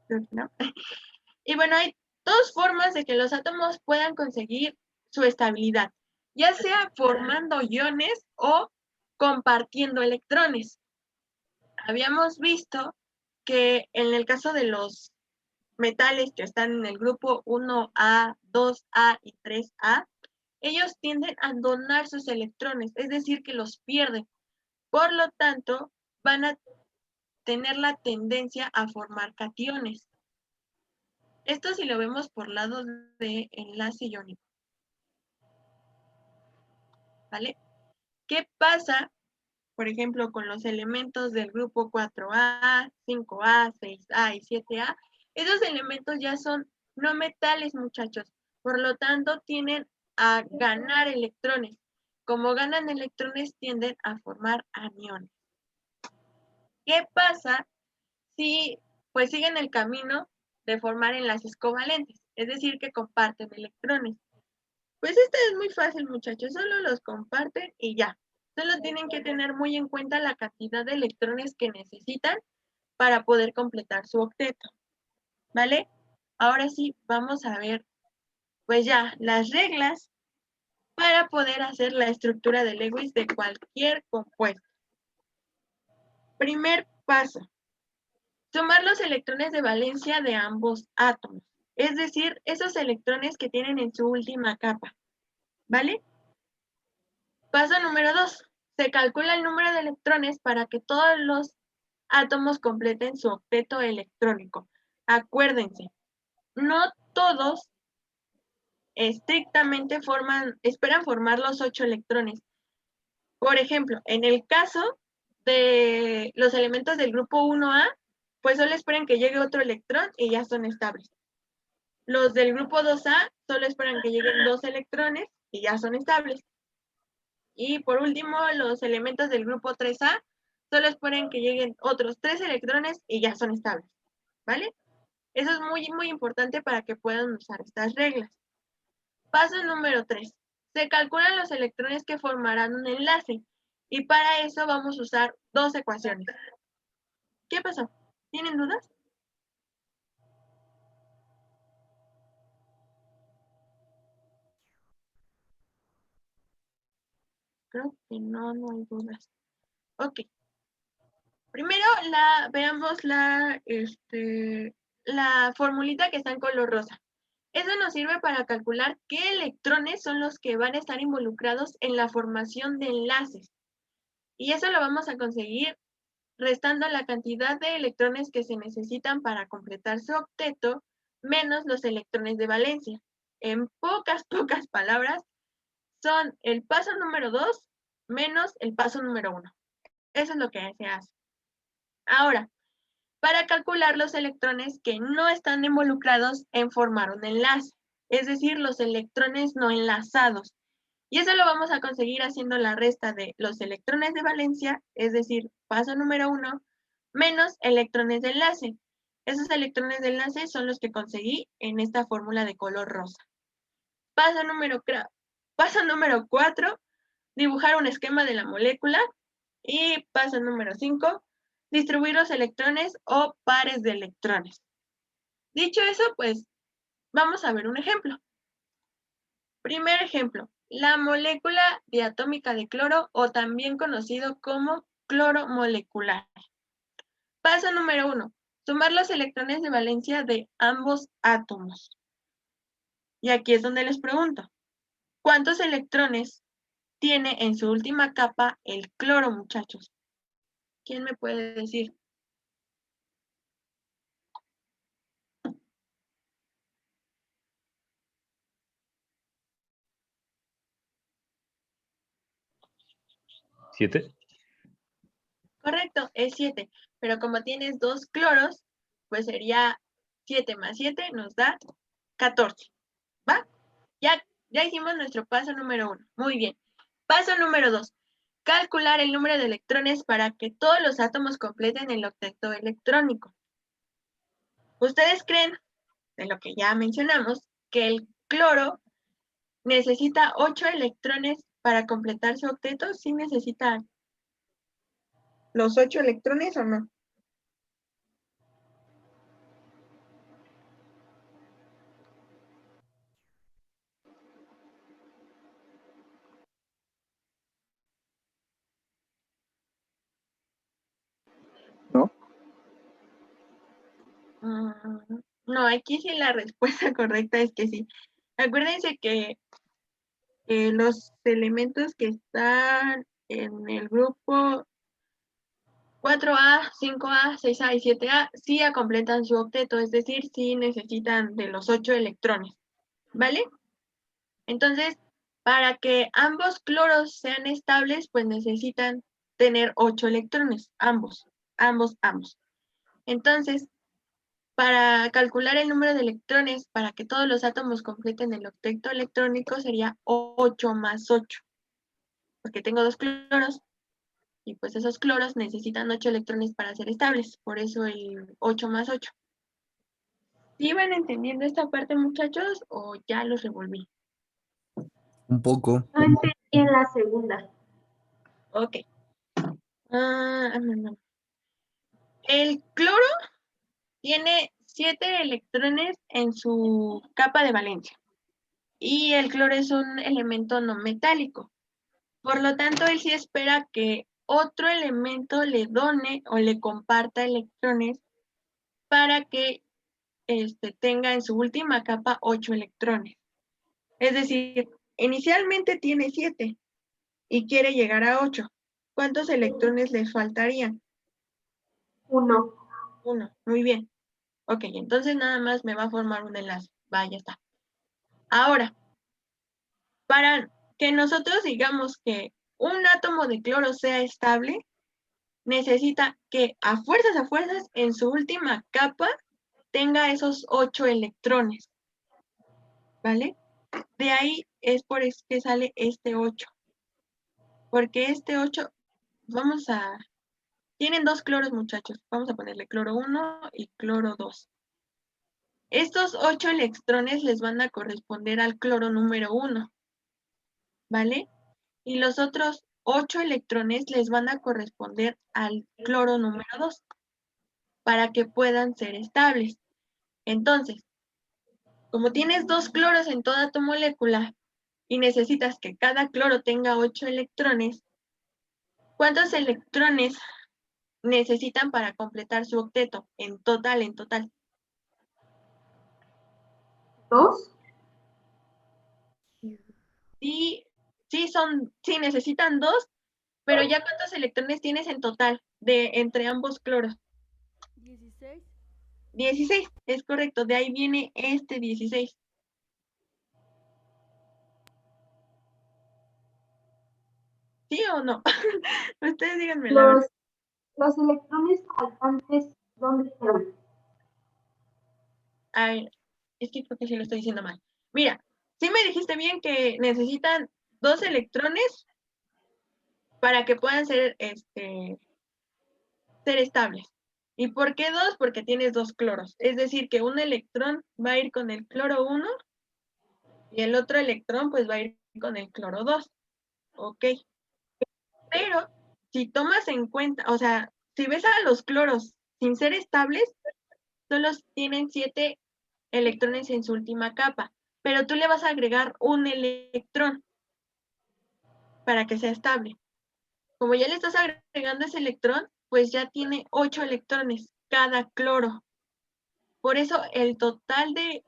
Creo que no. Y bueno, hay dos formas de que los átomos puedan conseguir su estabilidad, ya sea formando iones o compartiendo electrones. Habíamos visto que en el caso de los metales que están en el grupo 1A, 2A y 3A, ellos tienden a donar sus electrones, es decir, que los pierden. Por lo tanto, van a tener la tendencia a formar cationes. Esto si lo vemos por lado de enlace iónico. ¿Vale? ¿Qué pasa, por ejemplo, con los elementos del grupo 4A, 5A, 6A y 7A? Esos elementos ya son no metales, muchachos. Por lo tanto, tienden a ganar electrones. Como ganan electrones, tienden a formar aniones. ¿Qué pasa si pues siguen el camino de formar enlaces covalentes? Es decir, que comparten electrones. Pues esto es muy fácil, muchachos. Solo los comparten y ya. Solo tienen que tener muy en cuenta la cantidad de electrones que necesitan para poder completar su octeto. ¿Vale? Ahora sí, vamos a ver, pues ya, las reglas para poder hacer la estructura de Lewis de cualquier compuesto. Primer paso. Sumar los electrones de valencia de ambos átomos. Es decir, esos electrones que tienen en su última capa. ¿Vale? Paso número 2. Se calcula el número de electrones para que todos los átomos completen su octeto electrónico. Acuérdense, no todos estrictamente esperan formar los 8 electrones. Por ejemplo, en el caso de los elementos del grupo 1A, pues solo esperan que llegue otro electrón y ya son estables. Los del grupo 2A solo esperan que lleguen 2 electrones y ya son estables. Y por último, los elementos del grupo 3A solo esperan que lleguen otros 3 electrones y ya son estables. ¿Vale? Eso es muy, muy importante para que puedan usar estas reglas. Paso número 3. Se calculan los electrones que formarán un enlace. Y para eso vamos a usar 2 ecuaciones. ¿Qué pasó? ¿Tienen dudas? Creo que no hay dudas. Ok. Primero veamos la formulita que está en color rosa. Eso nos sirve para calcular qué electrones son los que van a estar involucrados en la formación de enlaces. Y eso lo vamos a conseguir restando la cantidad de electrones que se necesitan para completar su octeto menos los electrones de valencia. En pocas palabras, son el paso número 2 menos el paso número 1. Eso es lo que se hace. Ahora, para calcular los electrones que no están involucrados en formar un enlace, es decir, los electrones no enlazados. Y eso lo vamos a conseguir haciendo la resta de los electrones de valencia, es decir, paso número 1, menos electrones de enlace. Esos electrones de enlace son los que conseguí en esta fórmula de color rosa. Paso número 4, dibujar un esquema de la molécula. Y paso número 5, distribuir los electrones o pares de electrones. Dicho eso, pues vamos a ver un ejemplo. Primer ejemplo, la molécula diatómica de cloro o también conocido como cloro molecular. Paso número 1, sumar los electrones de valencia de ambos átomos. Y aquí es donde les pregunto, ¿cuántos electrones tiene en su última capa el cloro, muchachos? ¿Quién me puede decir? ¿7? Correcto, es 7. Pero como tienes 2 cloros, pues sería 7 más 7 nos da 14. ¿Va? Ya hicimos nuestro paso número 1. Muy bien. Paso número 2. Calcular el número de electrones para que todos los átomos completen el octeto electrónico. ¿Ustedes creen, de lo que ya mencionamos, que el cloro necesita 8 electrones para completar su octeto? ¿Sí necesita los 8 electrones o no? ¿No? No, aquí sí la respuesta correcta es que sí. Acuérdense que los elementos que están en el grupo 4A, 5A, 6A y 7A sí completan su octeto, es decir, sí necesitan de los 8 electrones, ¿vale? Entonces, para que ambos cloros sean estables, pues necesitan tener 8 electrones, ambos. Entonces, para calcular el número de electrones para que todos los átomos completen el octeto electrónico sería 8 más 8, porque tengo 2 cloros y pues esos cloros necesitan 8 electrones para ser estables, por eso el 8 más 8. ¿Sí van entendiendo esta parte, muchachos, o ya los revolví? Un poco. No entendí en la segunda. Ok. No. El cloro tiene 7 electrones en su capa de valencia y el cloro es un elemento no metálico. Por lo tanto, él sí espera que otro elemento le done o le comparta electrones para que tenga en su última capa 8 electrones. Es decir, inicialmente tiene 7 y quiere llegar a 8. ¿Cuántos electrones le faltarían? 1. 1. Muy bien. Ok, entonces nada más me va a formar un enlace. Va, ya está. Ahora, para que nosotros digamos que un átomo de cloro sea estable, necesita que a fuerzas, en su última capa tenga esos 8 electrones, ¿vale? De ahí es por eso que sale este 8, porque este 8, tienen 2 cloros, muchachos, vamos a ponerle cloro 1 y cloro 2. Estos 8 electrones les van a corresponder al cloro número 1, ¿vale? Y los otros 8 electrones les van a corresponder al cloro número 2 para que puedan ser estables. Entonces, como tienes 2 cloros en toda tu molécula y necesitas que cada cloro tenga 8 electrones, ¿cuántos electrones necesitan para completar su octeto? En total. 2. Sí, sí necesitan 2, pero ya ¿cuántos electrones tienes en total entre ambos cloros? 16. 16, es correcto, de ahí viene este 16. ¿Sí o no? Ustedes díganme la verdad. Los electrones faltantes, ¿dónde están? A ver, es que creo que sí lo estoy diciendo mal. Mira, sí me dijiste bien que necesitan 2 electrones para que puedan ser estables. ¿Y por qué 2? Porque tienes 2 cloros. Es decir, que un electrón va a ir con el cloro 1 y el otro electrón pues va a ir con el cloro 2. Ok. Pero si tomas en cuenta, o sea, si ves a los cloros sin ser estables, solo tienen 7 electrones en su última capa. Pero tú le vas a agregar un electrón para que sea estable. Como ya le estás agregando ese electrón, pues ya tiene 8 electrones cada cloro. Por eso el total de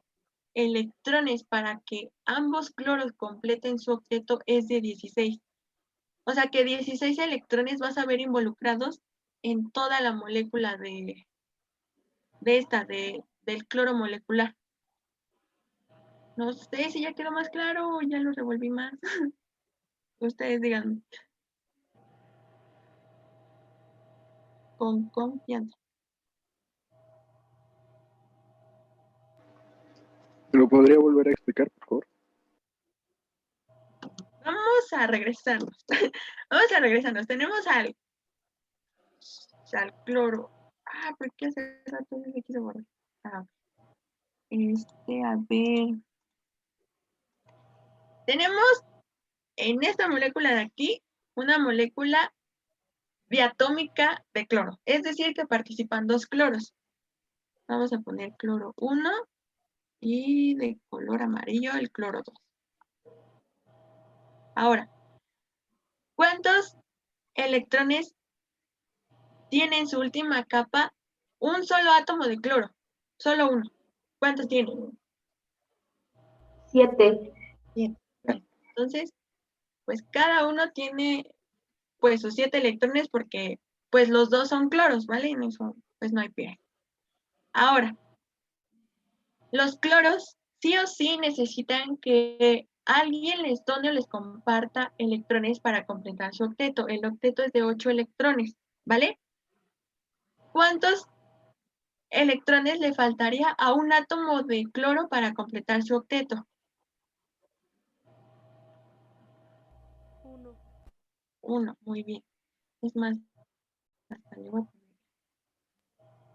electrones para que ambos cloros completen su octeto es de 16. O sea que 16 electrones vas a ver involucrados en toda la molécula del cloro molecular. No sé si ya quedó más claro o ya lo revolví más. Ustedes díganme. Con confianza. ¿Lo podría volver a explicar, por favor? Vamos a regresarnos. Vamos a regresarnos. Tenemos al cloro. Ah, ¿por qué hace rato no me quiso borrar? Ah, a ver. Tenemos en esta molécula de aquí una molécula diatómica de cloro. Es decir, que participan 2 cloros. Vamos a poner cloro 1 y de color amarillo el cloro 2. Ahora, ¿cuántos electrones tiene en su última capa un solo átomo de cloro? Solo uno. ¿Cuántos tiene? 7. Bien. Entonces, pues cada uno tiene pues sus 7 electrones porque pues los 2 son cloros, ¿vale? En eso pues no hay pierde. Ahora, los cloros sí o sí necesitan que alguien les done o les comparta electrones para completar su octeto. El octeto es de 8 electrones, ¿vale? ¿Cuántos electrones le faltaría a un átomo de cloro para completar su octeto? 1. 1, muy bien. Es más, hasta le voy a poner.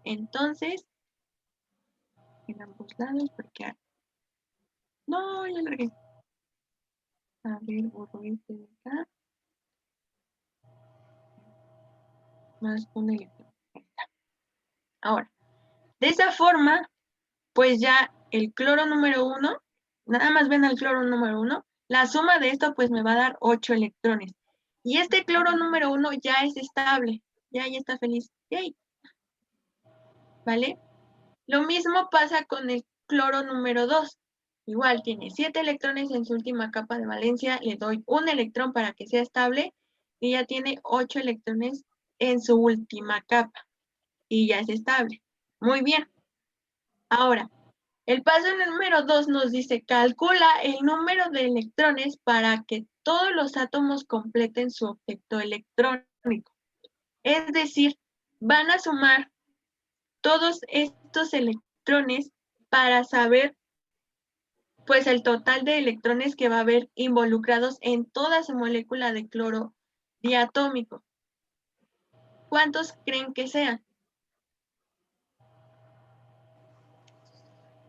Entonces, en ambos lados, porque... No, ya lo largué. A ver, borro este de acá. Más un electrón. Ahí está. Ahora, de esa forma, pues ya el cloro número 1, nada más ven al cloro número 1, la suma de esto pues me va a dar 8 electrones. Y este cloro número 1 ya es estable, ya está feliz. ¡Yay! ¿Vale? Lo mismo pasa con el cloro número 2. Igual tiene 7 electrones en su última capa de valencia, le doy un electrón para que sea estable y ya tiene 8 electrones en su última capa y ya es estable. Muy bien. Ahora, el paso número 2 nos dice, calcula el número de electrones para que todos los átomos completen su octeto electrónico. Es decir, van a sumar todos estos electrones para saber pues el total de electrones que va a haber involucrados en toda su molécula de cloro diatómico. ¿Cuántos creen que sean?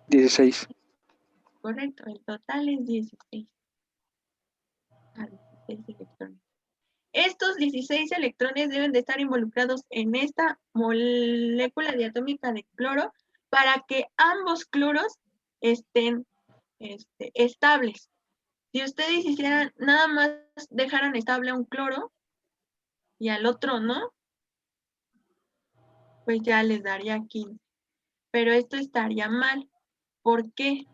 16. Correcto, el total es 16. 16 electrones. Estos 16 electrones deben de estar involucrados en esta molécula diatómica de cloro para que ambos cloros estén estables. Si ustedes hicieran nada más dejaran estable a un cloro y al otro no, pues ya les daría 15. Pero esto estaría mal. ¿Por qué?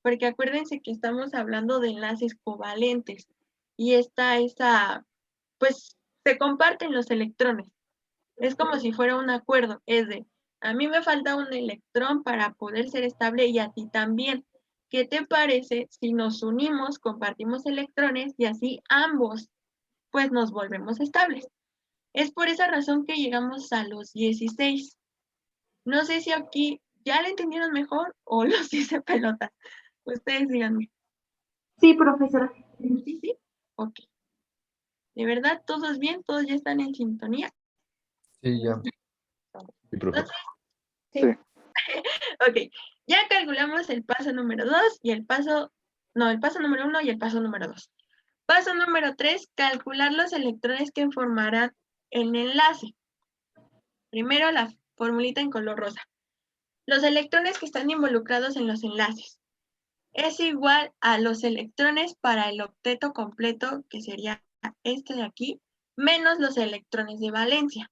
Porque acuérdense que estamos hablando de enlaces covalentes y pues se comparten los electrones. Es como si fuera un acuerdo, es de, a mí me falta un electrón para poder ser estable y a ti también. ¿Qué te parece si nos unimos, compartimos electrones y así ambos pues nos volvemos estables? Es por esa razón que llegamos a los 16. No sé si aquí ya lo entendieron mejor o los hice pelota. Ustedes díganme. Sí, profesora. Sí, sí. Ok. ¿De verdad todos bien? ¿Todos ya están en sintonía? Sí, ya. Sí, profe. Entonces, Sí. ok. Ya calculamos el paso número 2 y el paso número 1 y el paso número 2. Paso número 3, calcular los electrones que formarán el enlace. Primero la formulita en color rosa. Los electrones que están involucrados en los enlaces es igual a los electrones para el octeto completo, que sería este de aquí, menos los electrones de valencia,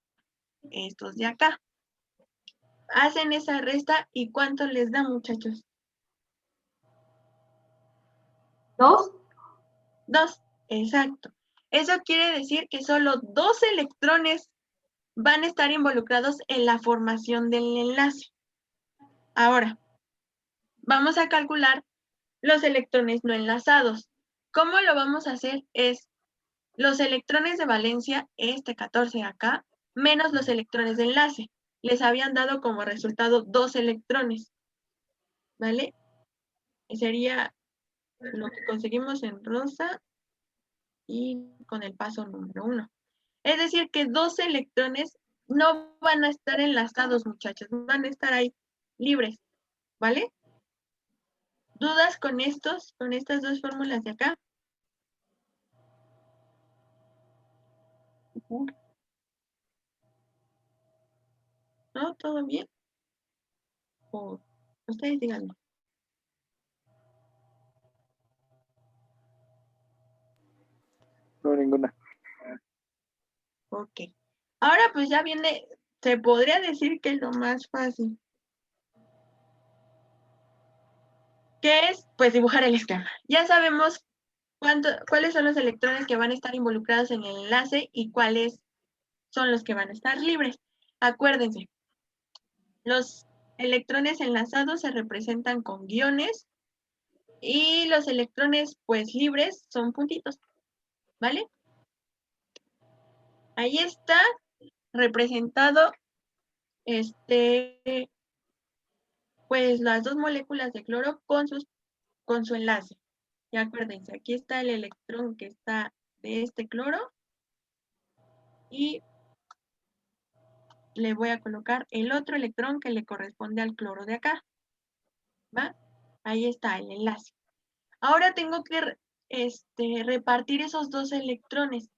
estos de acá. Hacen esa resta y ¿cuánto les da, muchachos? 2. 2, exacto. Eso quiere decir que solo 2 electrones van a estar involucrados en la formación del enlace. Ahora, vamos a calcular los electrones no enlazados. ¿Cómo lo vamos a hacer? Es los electrones de valencia, este 14 acá, menos los electrones de enlace. Les habían dado como resultado 2 electrones, ¿vale? Sería lo que conseguimos en rosa y con el paso número 1. Es decir, que 2 electrones no van a estar enlazados, muchachos, van a estar ahí libres, ¿vale? ¿Dudas con estas dos fórmulas de acá? ¿No? ¿Todo bien? O ustedes díganme. No, ninguna. Ok. Ahora pues ya viene, se podría decir que es lo más fácil. ¿Qué es? Pues dibujar el esquema. Ya sabemos cuáles son los electrones que van a estar involucrados en el enlace y cuáles son los que van a estar libres. Acuérdense, los electrones enlazados se representan con guiones y los electrones pues libres son puntitos, ¿vale? Ahí está representado pues las 2 moléculas de cloro con su enlace. Y acuérdense, aquí está el electrón que está de este cloro y le voy a colocar el otro electrón que le corresponde al cloro de acá. ¿Va? Ahí está el enlace. Ahora tengo que repartir esos 2 electrones.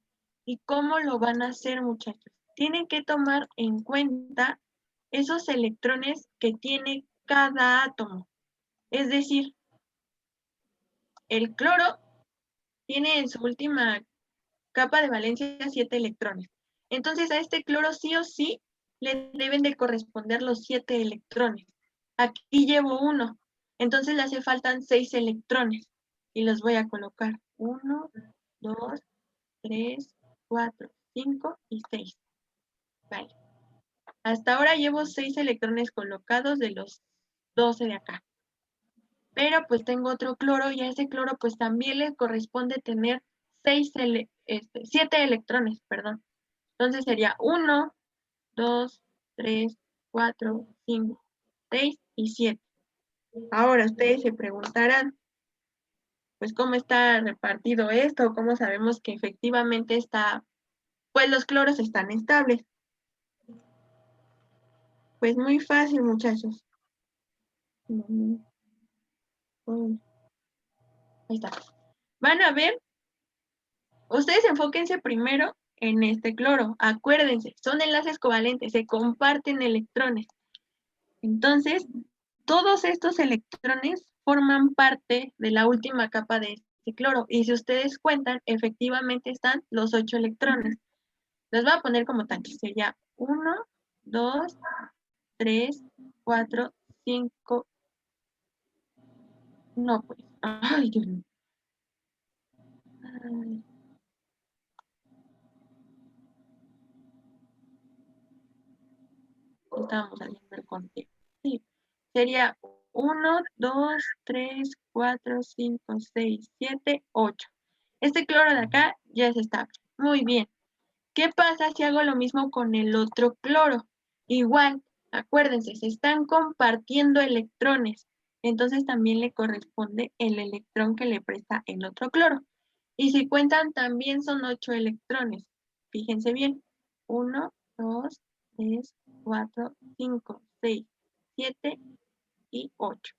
¿Y cómo lo van a hacer, muchachos? Tienen que tomar en cuenta esos electrones que tiene cada átomo. Es decir, el cloro tiene en su última capa de valencia 7 electrones. Entonces a este cloro sí o sí le deben de corresponder los 7 electrones. Aquí llevo 1, entonces le hace faltan 6 electrones y los voy a colocar 1, 2, 3, 4, 5 y 6. Vale. Hasta ahora llevo 6 electrones colocados de los 12 de acá. Pero pues tengo otro cloro y a ese cloro pues también le corresponde tener 7 electrones, perdón. Entonces sería 1, 2, 3, 4, 5, 6 y 7. Ahora ustedes se preguntarán, pues cómo está repartido esto, cómo sabemos que efectivamente está, pues los cloros están estables. Pues muy fácil, muchachos. Ahí está. Van a ver, ustedes enfóquense primero en este cloro. Acuérdense, son enlaces covalentes, se comparten electrones. Entonces, todos estos electrones forman parte de la última capa de este cloro. Y si ustedes cuentan, efectivamente están los 8 electrones. Los voy a poner como tanques. Sería 1, 2, 3, 4, 5. No, pues. Ay, Dios mío. Ay. Estábamos haciendo el conteo. Sí. Sería 1, 2, 3, 4, 5, 6, 7, 8. Este cloro de acá ya es estable. Muy bien. ¿Qué pasa si hago lo mismo con el otro cloro? Igual, acuérdense, se están compartiendo electrones. Entonces también le corresponde el electrón que le presta el otro cloro. Y si cuentan, también son 8 electrones. Fíjense bien. 1, 2, 3, 4, 5, 6, 7 y 8.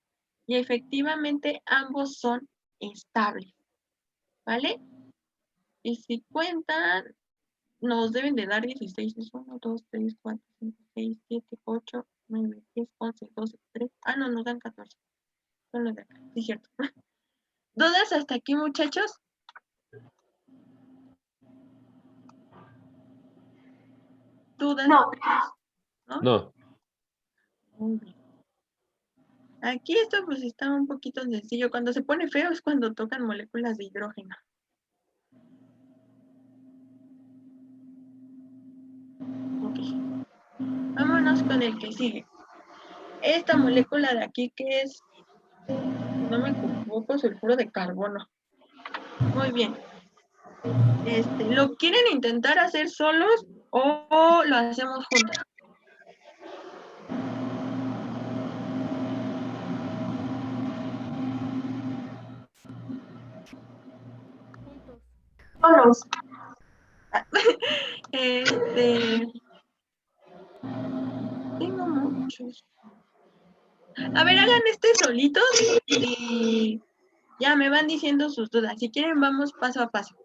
Y efectivamente ambos son estables. ¿Vale? Y si cuentan, nos deben de dar 16. 1, 2, 3, 4, 5, 6, 7, 8, 9, 10, 11, 12, 13. Ah, no, nos dan 14. Son los de acá. Sí, cierto. ¿Dudas hasta aquí, muchachos? ¿Dudas? No. ¿No? No. Muy bien. Aquí esto pues está un poquito sencillo. Cuando se pone feo es cuando tocan moléculas de hidrógeno. Ok. Vámonos con el que sigue. Esta molécula de aquí que es, si no me equivoco, sulfuro de carbono. Muy bien. ¿Lo quieren intentar hacer solos o lo hacemos juntos? Juntos. Solos. Tengo muchos. A ver, hagan este solitos y ya me van diciendo sus dudas. Si quieren, vamos paso a paso.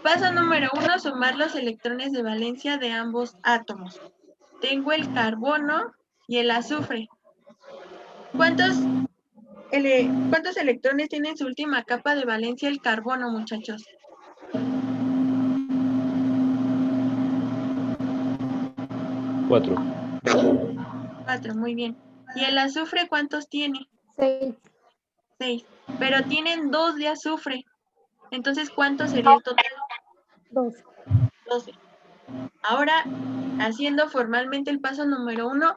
Paso número 1, sumar los electrones de valencia de ambos átomos. Tengo el carbono y el azufre. ¿Cuántos electrones tiene en su última capa de valencia el carbono, muchachos? 4. 4, muy bien. ¿Y el azufre cuántos tiene? 6. 6. Pero tienen 2 de azufre. Entonces, ¿cuánto sería el total? 2. 12. Ahora, haciendo formalmente el paso número 1,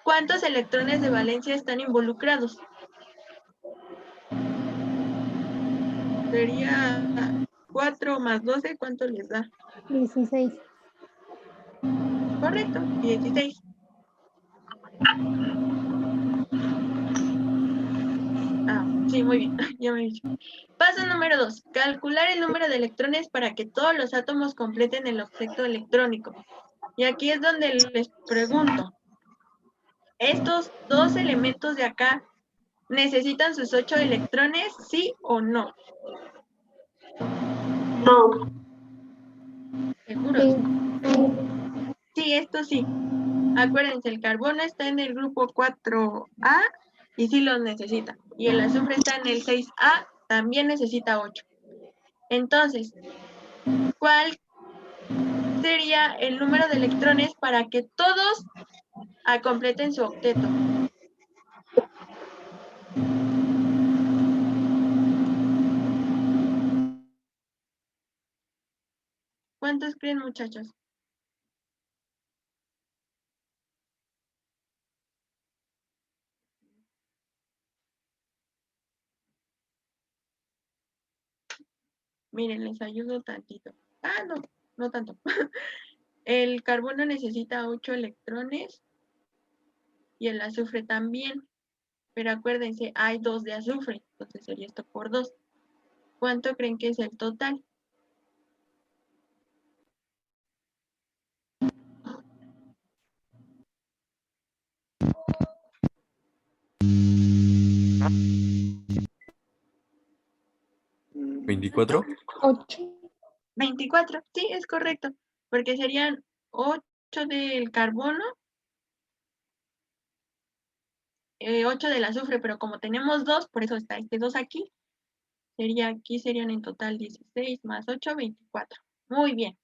¿cuántos electrones de valencia están involucrados? Sería 4 más 12, ¿cuánto les da? 16. Correcto, 16. Ah, sí, muy bien, ya me he dicho. Paso número 2, calcular el número de electrones para que todos los átomos completen el objeto electrónico. Y aquí es donde les pregunto, ¿estos dos elementos de acá necesitan sus 8 electrones, sí o no? No. ¿Seguros? Sí. Sí, esto sí. Acuérdense, el carbono está en el grupo 4A y sí los necesita. Y el azufre está en el 6A, también necesita 8. Entonces, ¿cuál sería el número de electrones para que todos completen su octeto? ¿Cuántos creen, muchachos? Miren, les ayudo tantito. Ah, no, no tanto. El carbono necesita 8 electrones y el azufre también. Pero acuérdense, hay 2 de azufre, entonces sería esto por 2. ¿Cuánto creen que es el total? ¿24? 8. 24, sí, es correcto, porque serían 8 del carbono, 8 del azufre, pero como tenemos 2, por eso está este 2 aquí, aquí serían en total 16 más 8, 24. Muy bien.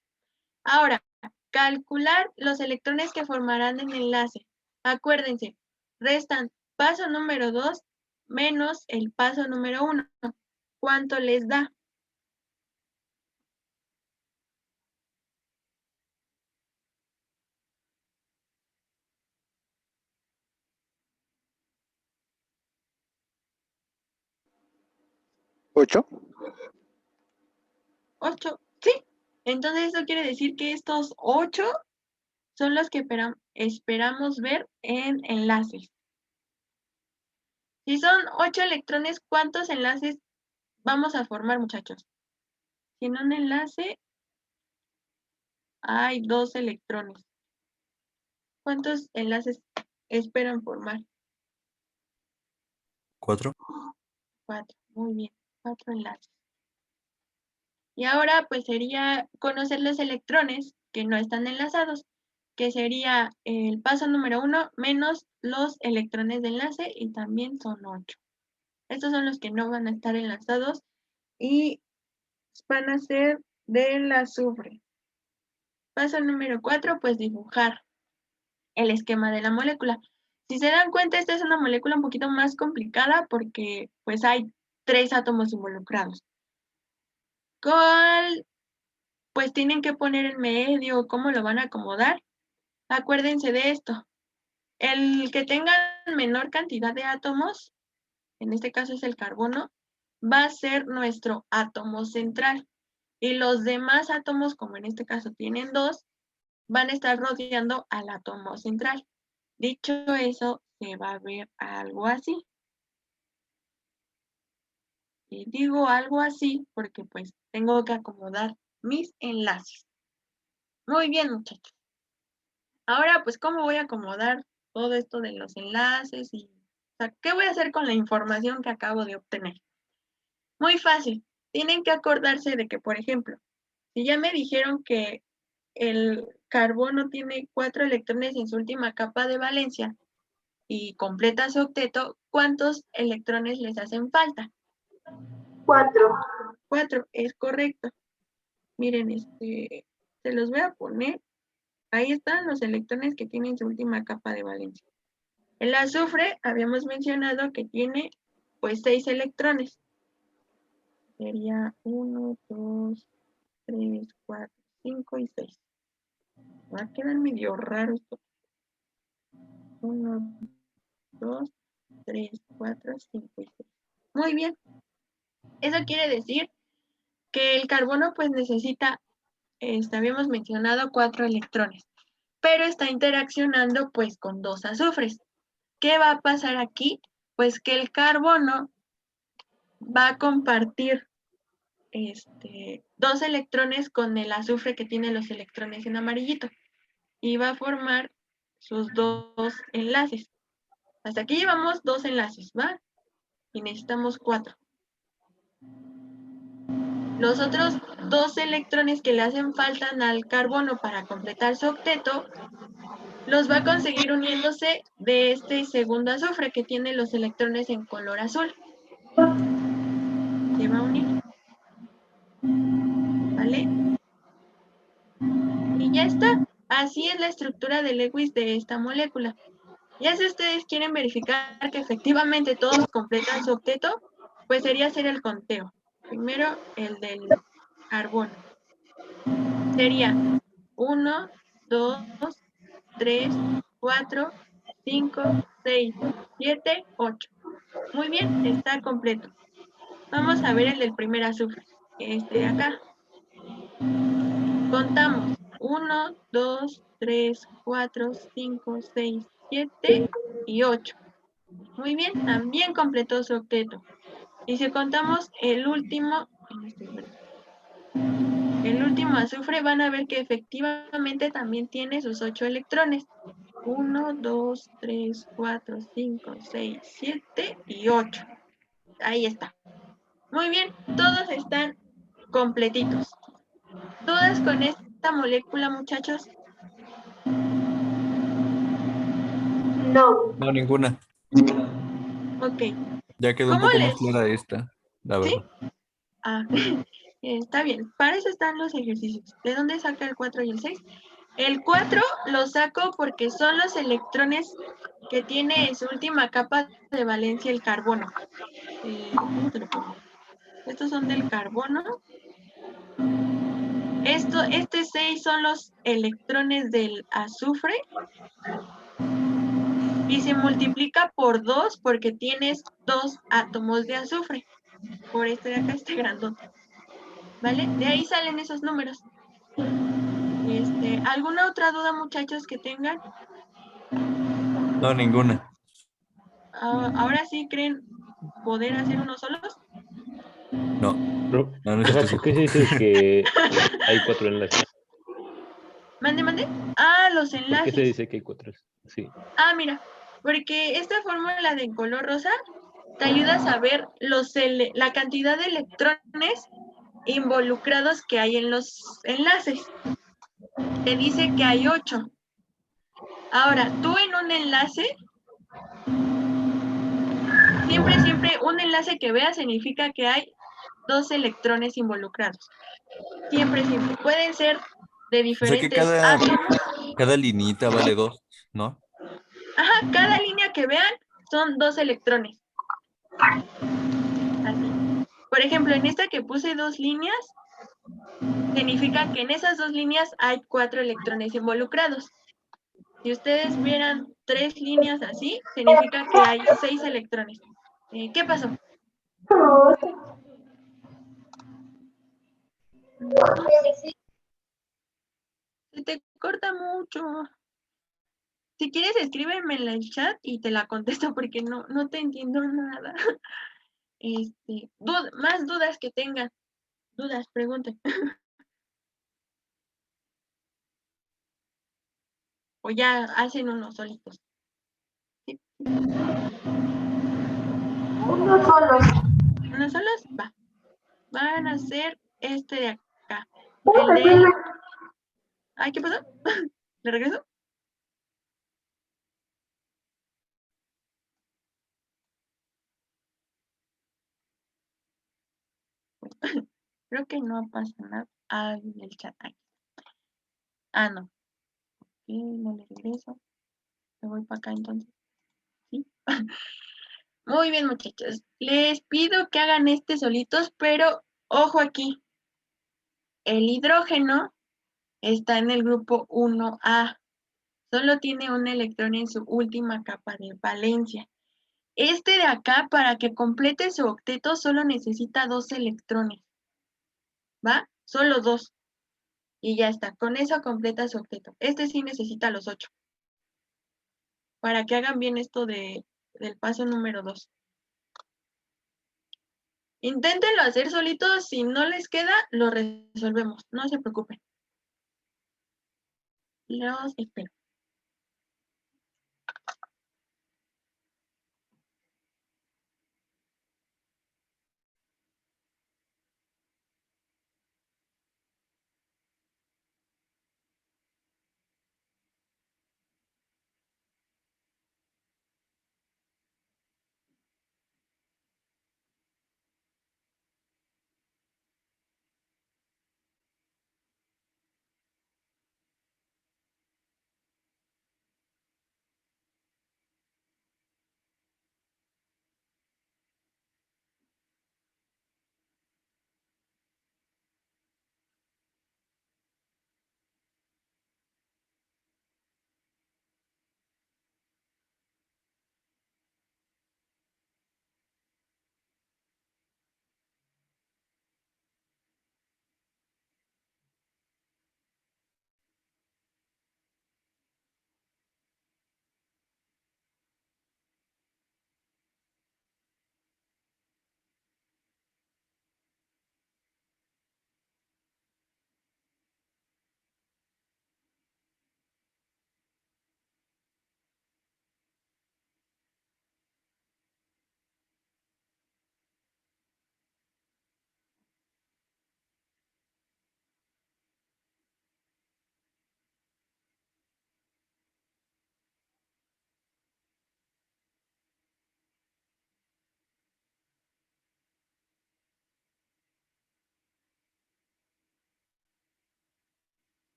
Ahora, calcular los electrones que formarán el enlace. Acuérdense, restan paso número 2 menos el paso número 1. ¿Cuánto les da? 8. 8, ¿sí? Entonces eso quiere decir que estos 8 son los que esperamos ver en enlaces. Si son 8 electrones, ¿cuántos enlaces vamos a formar, muchachos? Si en un enlace hay 2 electrones, ¿cuántos enlaces esperan formar? 4. 4. Muy bien, 4 enlaces. Y ahora pues sería conocer los electrones que no están enlazados, que sería el paso número 1 menos los electrones de enlace y también son 8. Estos son los que no van a estar enlazados y van a ser del azufre. Paso número 4, pues dibujar el esquema de la molécula. Si se dan cuenta, esta es una molécula un poquito más complicada porque pues hay 3 átomos involucrados. ¿Cuál pues tienen que poner en medio? ¿Cómo lo van a acomodar? Acuérdense de esto. El que tenga menor cantidad de átomos, en este caso es el carbono, va a ser nuestro átomo central. Y los demás átomos, como en este caso tienen 2, van a estar rodeando al átomo central. Dicho eso, se va a ver algo así. Y digo algo así porque pues tengo que acomodar mis enlaces. Muy bien, muchachos. Ahora, pues, ¿cómo voy a acomodar todo esto de los enlaces? O sea, ¿qué voy a hacer con la información que acabo de obtener? Muy fácil. Tienen que acordarse de que, por ejemplo, si ya me dijeron que el carbono tiene 4 electrones en su última capa de valencia y completa su octeto, ¿cuántos electrones les hacen falta? 4. 4, es correcto. Miren, se los voy a poner. Ahí están los electrones que tienen su última capa de valencia. El azufre, habíamos mencionado que tiene pues 6 electrones. Sería 1, 2, 3, 4, 5 y 6. Va a quedar medio raro esto. 1, 2, 3, 4, 5 y 6. Muy bien. Eso quiere decir que el carbono pues necesita, habíamos mencionado 4 electrones, pero está interaccionando pues con 2 azufres. ¿Qué va a pasar aquí? Pues que el carbono va a compartir 2 electrones con el azufre que tiene los electrones en amarillito y va a formar sus 2 enlaces. Hasta aquí llevamos 2 enlaces, ¿va? Y necesitamos 4. Los otros 2 electrones que le hacen falta al carbono para completar su octeto, los va a conseguir uniéndose de este segundo azufre que tiene los electrones en color azul. Se va a unir. ¿Vale? Y ya está. Así es la estructura de Lewis de esta molécula. Ya si ustedes quieren verificar que efectivamente todos completan su octeto, pues sería hacer el conteo. Primero el del carbono. Sería 1, 2, 3, 4, 5, 6, 7, 8. Muy bien, está completo. Vamos a ver el del primer azufre, este de acá. Contamos 1, 2, 3, 4, 5, 6, 7 y 8. Muy bien, también completó su octeto. Y si contamos el último azufre, van a ver que efectivamente también tiene sus 8 electrones. 1, 2, 3, 4, 5, 6, 7 y 8. Ahí está. Muy bien, todos están completitos. ¿Dudas con esta molécula, muchachos? No. No, ninguna. Ok. Ya quedó un ¿Cómo poco más les...? clara esta, la ¿Sí? verdad. Ah, está bien. Para eso están los ejercicios. ¿De dónde saca el 4 y el 6? El 4 lo saco porque son los electrones que tiene en su última capa de valencia el carbono. ¿Cómo te lo pongo? Estos son del carbono. Este 6 son los electrones del azufre. Y se multiplica por 2 porque tienes 2 átomos de azufre. Por este de acá, este grandote. ¿Vale? De ahí salen esos números. ¿Alguna otra duda, muchachos, que tengan? No, ninguna. Ahora sí creen poder hacer unos solos. No. No, no es Rafa, chistoso. ¿por qué se dice que hay 4 enlaces? Mande, mande. Ah, los ¿Por qué se enlaces. dice que hay 4? Sí. Ah, mira, porque esta fórmula de color rosa te ayuda a saber la cantidad de electrones involucrados que hay en los enlaces. Te dice que hay 8. Ahora, tú en un enlace, siempre un enlace que veas significa que hay 2 electrones involucrados. Siempre. Pueden ser de O sea que diferentes átomos. cada linita vale 2, ¿no? Ajá, cada línea que vean son 2 electrones. Así. Por ejemplo, en esta que puse 2 líneas, significa que en esas 2 líneas hay 4 electrones involucrados. Si ustedes vieran 3 líneas así, significa que hay 6 electrones. ¿Qué pasó? Se te corta mucho. Si quieres, escríbeme en el chat y te la contesto porque no te entiendo nada. Más dudas que tengan. Dudas, pregunten. O ya hacen unos solitos. ¿Sí? Uno solo. ¿Unos solos? Va. Van a ser este de acá. ¿Puedo El repetirme? del... Ay, ¿qué pasó? ¿Le regreso? Creo que no pasa nada. Ah, el chat. Ay. Ah, no. Sí, no le regreso. Me voy para acá entonces. ¿Sí? Muy bien, muchachos. Les pido que hagan este solitos, pero ojo aquí. El hidrógeno está en el grupo 1A. Solo tiene un electrón en su última capa de valencia. Este de acá, para que complete su octeto, solo necesita 2 electrones. ¿Va? Solo 2. Y ya está. Con eso completa su octeto. Este sí necesita los 8. Para que hagan bien esto del paso número 2. Inténtenlo hacer solitos. Si no les queda, lo resolvemos. No se preocupen. Los espero.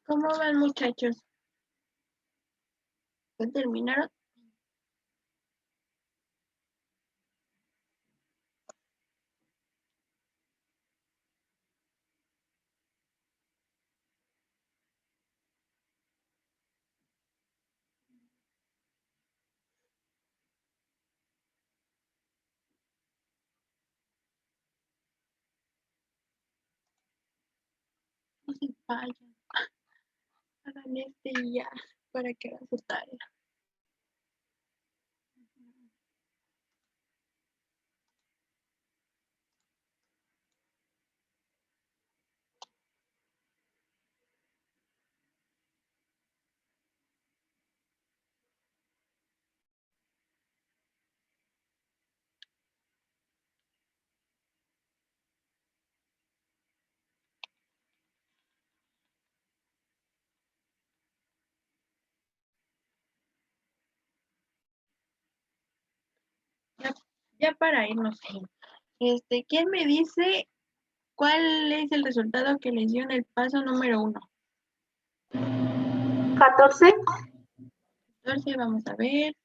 ¿Cómo van, muchachos? ¿Ya terminaron? No se vayan. Hagan este y ya, para que hagan su tarea. Ya para irnos. ¿Quién me dice cuál es el resultado que les dio en el paso número 1? 14. 14, vamos a ver.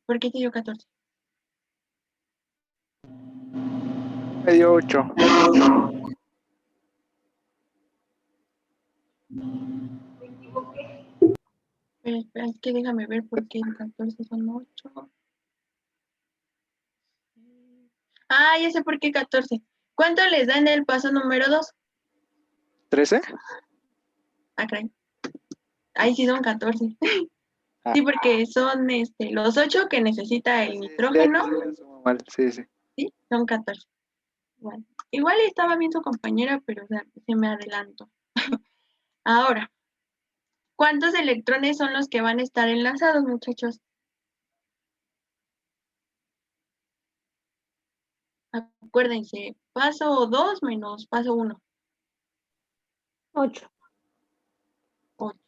¿Por qué te dio 14? Me dio 8. Pero espera, es que déjame ver por qué el 14 son 8. Ah, ya sé por qué 14. ¿Cuánto les da en el paso número 2? 13. Ah, caray. Ahí sí son 14. Ah. Sí, porque son los 8 que necesita el nitrógeno. Mal. Sí, sí. Sí, son 14. Bueno, igual estaba bien su compañera, pero o sea, se me adelantó. Ahora, ¿cuántos electrones son los que van a estar enlazados, muchachos? Acuérdense, paso 2 menos paso 1. 8. 8.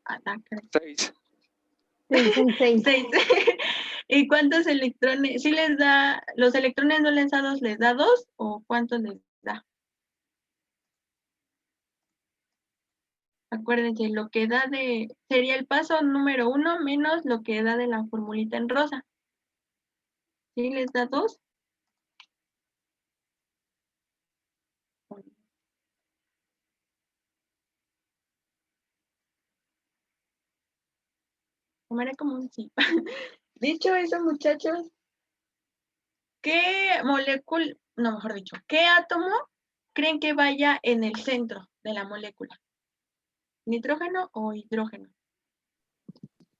Ah, caray. 6. Sí, son 6. 6. ¿Y cuántos electrones? ¿Sí les da, los electrones no lanzados les da 2 o cuántos les da? Acuérdense, lo que da sería el paso número 1 menos lo que da de la formulita en rosa. ¿Sí les da 2? Tomaré como un sí. Dicho eso, muchachos, ¿qué molécula, no, mejor dicho, qué átomo creen que vaya en el centro de la molécula? ¿Nitrógeno o hidrógeno?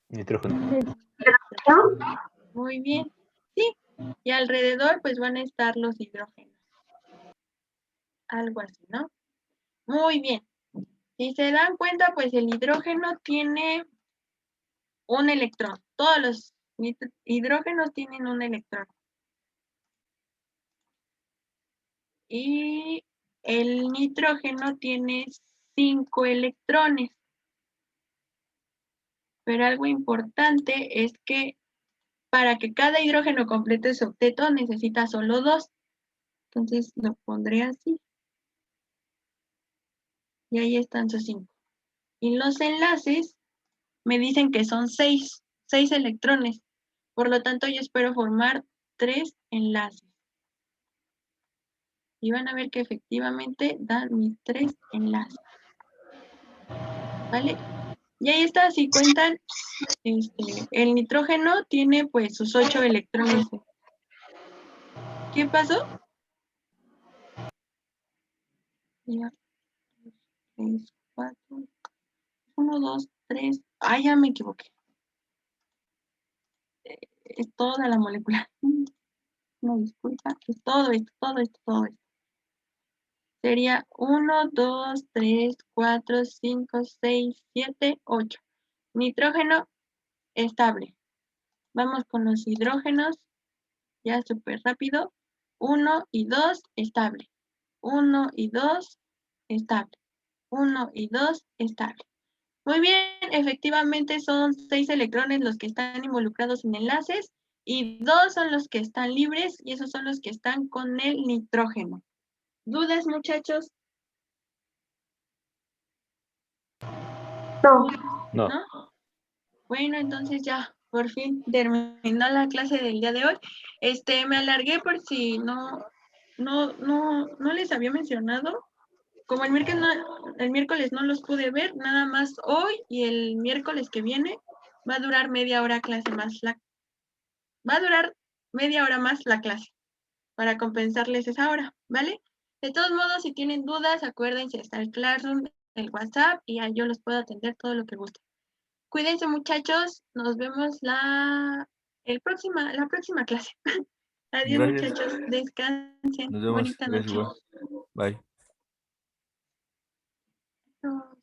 Nitrógeno. Muy bien, sí. Y alrededor pues van a estar los hidrógenos. Algo así, ¿no? Muy bien. Si se dan cuenta, pues el hidrógeno tiene un electrón. Todos los hidrógenos tienen un electrón. Y el nitrógeno tiene 5 electrones. Pero algo importante es que para que cada hidrógeno complete su octeto necesita solo 2. Entonces lo pondré así. Y ahí están sus 5. Y los enlaces me dicen que son 6 electrones. Por lo tanto, yo espero formar 3 enlaces. Y van a ver que efectivamente dan mis 3 enlaces. ¿Vale? Y ahí está, si cuentan, el nitrógeno tiene pues sus 8 electrones. ¿Qué pasó? Ya, 3, 4, 1, 2, 3. Ah, ya me equivoqué. Es toda la molécula. No, disculpa. Es todo esto, todo esto, todo esto. Sería 1, 2, 3, 4, 5, 6, 7, 8. Nitrógeno estable. Vamos con los hidrógenos. Ya súper rápido. 1 y 2 estable. 1 y 2 estable. 1 y 2 estable. Muy bien, efectivamente son 6 electrones los que están involucrados en enlaces y 2 son los que están libres y esos son los que están con el nitrógeno. ¿Dudas, muchachos? No. No. ¿No? Bueno, entonces ya, por fin terminó la clase del día de hoy. Me alargué por si no les había mencionado. Como el miércoles no los pude ver, nada más hoy y el miércoles que viene va a durar media hora clase más. Va a durar media hora más la clase para compensarles esa hora, ¿vale? De todos modos, si tienen dudas, acuérdense, está el Classroom, el WhatsApp y ahí yo los puedo atender todo lo que gusten. Cuídense, muchachos. Nos vemos la próxima clase. Adiós, Gracias. muchachos. Descansen. Nos vemos. Bonita Gracias noche. igual. Bye. Adiós.